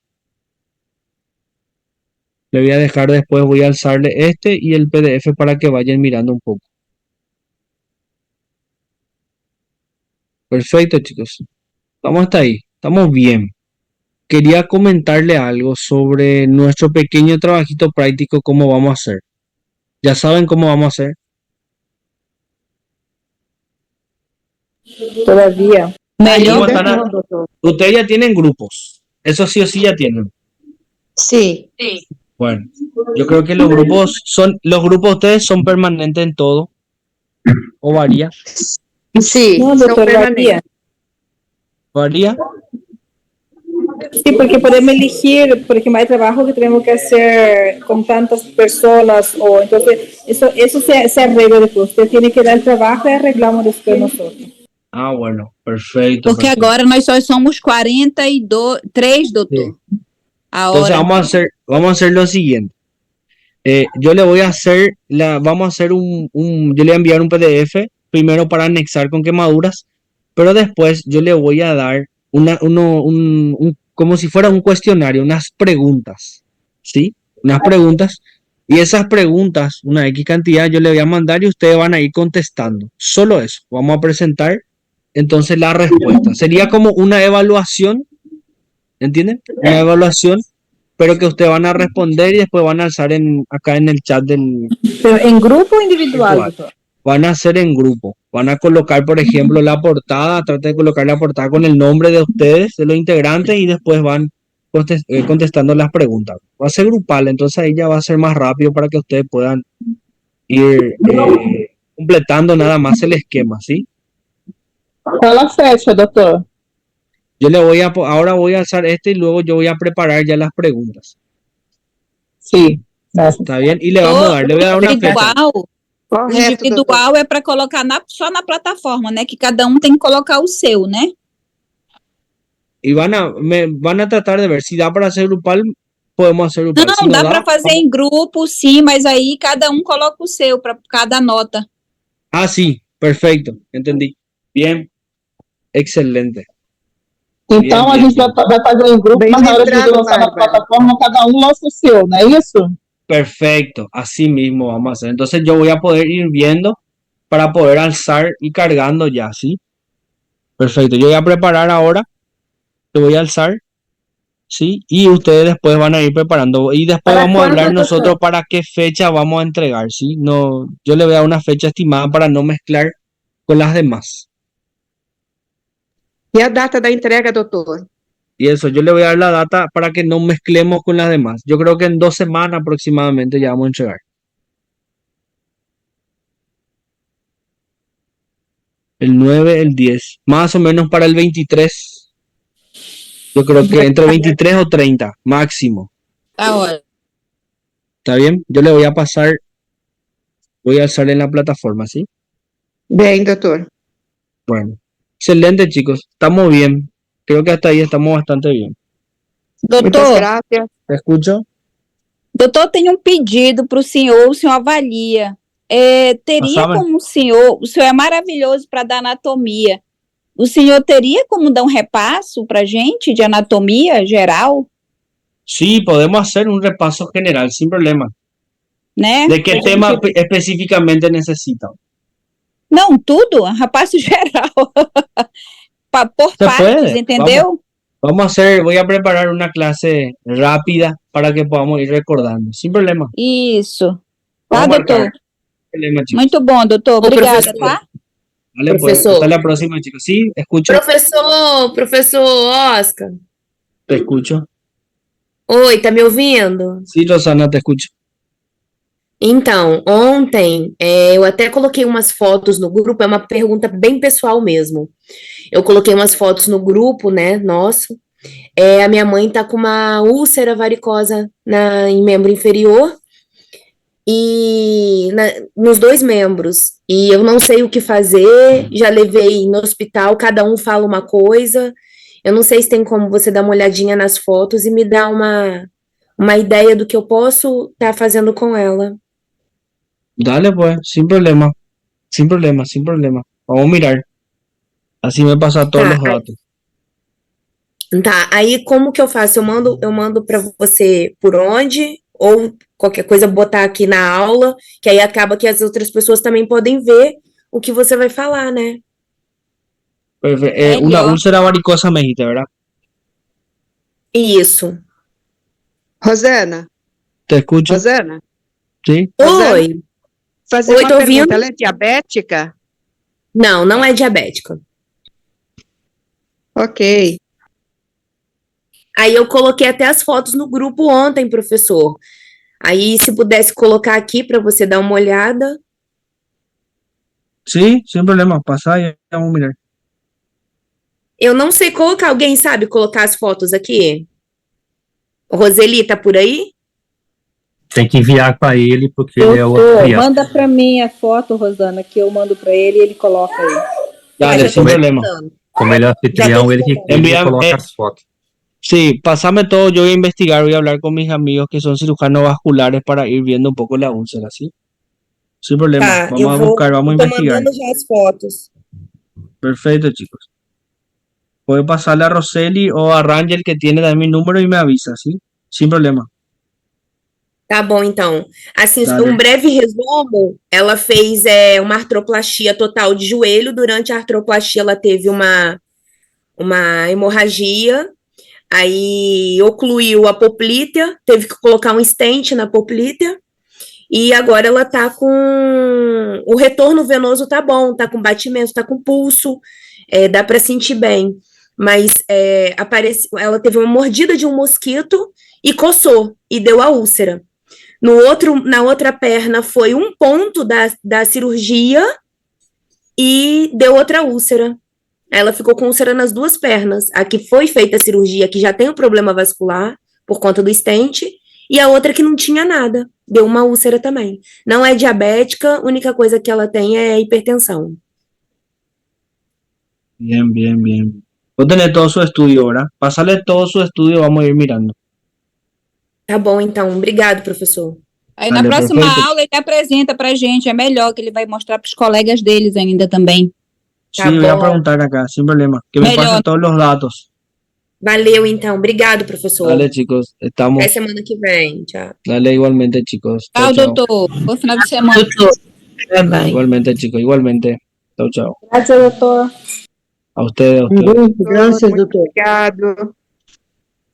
Le voy a dejar después, voy a alzarle este y el PDF para que vayan mirando un poco. Perfecto, chicos. Vamos hasta ahí. Estamos bien. Quería comentarle algo sobre nuestro pequeño trabajito práctico, cómo vamos a hacer. ¿Ya saben cómo vamos a hacer? Todavía. ¿Cómo Ainda están? não, doutor. Ustedes ya tienen grupos. Eso sí o sí ya tienen. Sim. Bueno, yo creo que los grupos de ustedes son permanentes en todo. ¿O varía? Sim, No, são doctor, permanentes. varía. ¿Varía? Sí, porque podemos elegir, porque hay trabajo que tenemos que hacer con tantas personas, o entonces eso se arregla después. Usted tiene que dar el trabajo y arreglamos después nosotros. Ah, bueno, perfecto. Porque perfecto. agora nós só somos 43, doutor. Entonces Ahora. vamos a hacer lo siguiente. Yo le voy a hacer vamos a hacer yo le voy a enviar un PDF primero para anexar con quemaduras, pero después yo le voy a dar como si fuera un cuestionario, unas preguntas, ¿sí? Unas preguntas, y esas preguntas, una X cantidad, yo le voy a mandar y ustedes van a ir contestando. Solo eso, vamos a presentar entonces la respuesta. Sería como una evaluación, ¿entienden? Una evaluación, pero que ustedes van a responder y después van a alzar acá en el chat del Pero en grupo o individual, virtual. doctor. Van a hacer en grupo. Van a colocar, por ejemplo, la portada, trata de colocar la portada con el nombre de ustedes, de los integrantes, y después van contestando las preguntas. Va a ser grupal, entonces ahí ya va a ser más rápido para que ustedes puedan ir completando nada más el esquema, ¿sí? ¿Cuál la fecha, doctor? Yo ahora voy a alzar y luego yo voy a preparar ya las preguntas. Sí. ¿Está bien? Y le vamos a dar una fecha. O individual é para colocar só na plataforma, né? Que cada tem que colocar o seu, né? Y van a tratar de ver si da para hacer grupal, podemos hacer grupal. Não, si dá para fazer em grupo, sim, mas aí cada coloca o seu para cada nota. Ah, sí, perfecto, entendí. Bien, excelente. Então a gente vai fazer em grupo, mas na hora de lançar na plataforma, cada lança o seu, não é isso? Perfecto, así mismo vamos a hacer. Entonces yo voy a poder ir viendo para poder alzar y cargando ya, ¿sí? Perfecto, yo voy a preparar ahora, te voy a alzar, ¿sí? Y ustedes después van a ir preparando. Y después vamos a hablar nosotros para qué fecha vamos a entregar, ¿sí? No, yo le voy a dar una fecha estimada para no mezclar con las demás. E a data da entrega, doutor? Y eso, yo le voy a dar la data para que no mezclemos con las demás. Yo creo que en 2 semanas aproximadamente ya vamos a entregar. El 9, el 10. Más o menos para el 23. Yo creo que entre 23 o 30, máximo. Ahora. ¿Está bien? Yo le voy a pasar. Voy a alzar en la plataforma, ¿sí? Bem, doutor. Bueno. Excelente, chicos. Estamos bien. Creo que hasta ahí estamos bastante bien. Doutor, ¿Te escucho? Doutor, tem pedido para o senhor avalia. Teria como o senhor é maravilhoso para dar anatomia. O senhor teria como dar repasso para a gente de anatomia geral? Sí, podemos hacer un repaso general, sin problema. Né? ¿De qué tema específicamente necesitan? Não, tudo, repasso geral. Por partes, entendeu? Voy a preparar una clase rápida para que podamos ir recordando, sin problema. Isso. Tá, doutor? Problema, muito bom, doutor. Obrigada, tá? Vale, pues, hasta la próxima, chicos. Sí, escucho. Professor Oscar. Te escucho. Oi, tá me ouvindo? Sí, Rosana, te escucho. Então, ontem eu até coloquei umas fotos no grupo, é uma pergunta bem pessoal mesmo. Eu coloquei umas fotos no grupo, né, nosso. A minha mãe tá com uma úlcera varicosa em membro inferior e nos 2 membros. E eu não sei o que fazer, já levei no hospital, cada fala uma coisa. Eu não sei se tem como você dar uma olhadinha nas fotos e me dar uma ideia do que eu posso estar fazendo com ela. Dale, pues, sin problema. Sin problema, sin problema. Vamos a mirar. Así me pasa todos los datos. Tá, aí como que eu faço? Eu mando para você por onde? Ou qualquer coisa botar aqui na aula, que aí acaba que as outras pessoas também podem ver o que você vai falar, né? Una Melhor. úlcera varicosa me dijiste, ¿verdad? Isso. Rosana, Te escucho, Rosana, ¿sí? Rosana, Oi. fazer Oi, uma tô pergunta. ouvindo? Ela é diabética? Não, não é diabética. Ok. Aí eu coloquei até as fotos no grupo ontem, professor. Aí, se pudesse colocar aqui para você dar uma olhada. Sí, sin problema, pasa y vamos a mirar. Eu não sei colocar. Alguém sabe colocar as fotos aqui? Roseli, tá por aí? Tem que enviar para ele, porque ele é o anfitrião. Manda para mim a foto, Rosana, que eu mando para ele e ele coloca aí. Dale, Já sin tô problema. mandando. Como ele é o anfitrião, ele que Envía- coloca as fotos. Sí, pásame todo, yo voy a investigar, voy a hablar con mis amigos que son cirujanos vasculares para ir viendo un poco la úlcera, ¿sí? Sin problema, Tá, vamos eu a vou. buscar, vamos a Tô investigar. mandando já as fotos. Perfecto, chicos. Puede pasarle a Roseli o a Rangel que tiene también mi número y me avisa, ¿sí? Sin problema. Tá bom, então. Assim, Dale. um breve resumo, ela fez uma artroplastia total de joelho. Durante a artroplastia, ela teve uma hemorragia, aí ocluiu a poplítea, teve que colocar um stent na poplítea, e agora ela tá com... O retorno venoso tá bom, tá com batimento, tá com pulso, dá para sentir bem. Mas ela teve uma mordida de um mosquito e coçou, e deu a úlcera. Na outra perna foi um ponto da cirurgia e deu outra úlcera. Ela ficou com úlcera nas duas pernas. A que foi feita a cirurgia, que já tem um problema vascular por conta do stent, e a outra que não tinha nada. Deu uma úlcera também. Não é diabética, a única coisa que ela tem é hipertensão. Bien, bien, bien. Vos tenés todo su estudio, ¿verdad? Pásale todo su estudio, vamos a ir mirando. Tá bom, então. Obrigado, professor. Aí na Vale, próxima perfeito. aula ele apresenta pra gente, é melhor que ele vai mostrar pros colegas deles ainda também. Sí, Tá voy a bom. preguntar acá, sin problema. Que me Melhor. pasen todos los datos. Valeu, então. Obrigado, professor. Dale, chicos, estamos. Até semana que vem. Tchau. Dale igualmente, chicos. Chao, Tchau, chao. doutor. Bom final de semana. Doutor, bye bye. Igualmente, chicos, igualmente. Chao, chao. Graças, doutor. A ustedes, a Um ustedes. beijo, graças, Muito doutor. obrigado.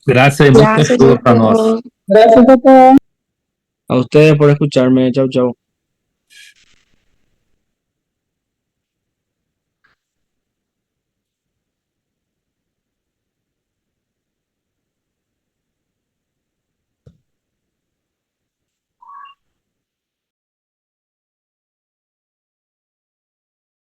Graças é muito pessoa para nós. Graças, doutor. A ustedes por escucharme. Chao, chao.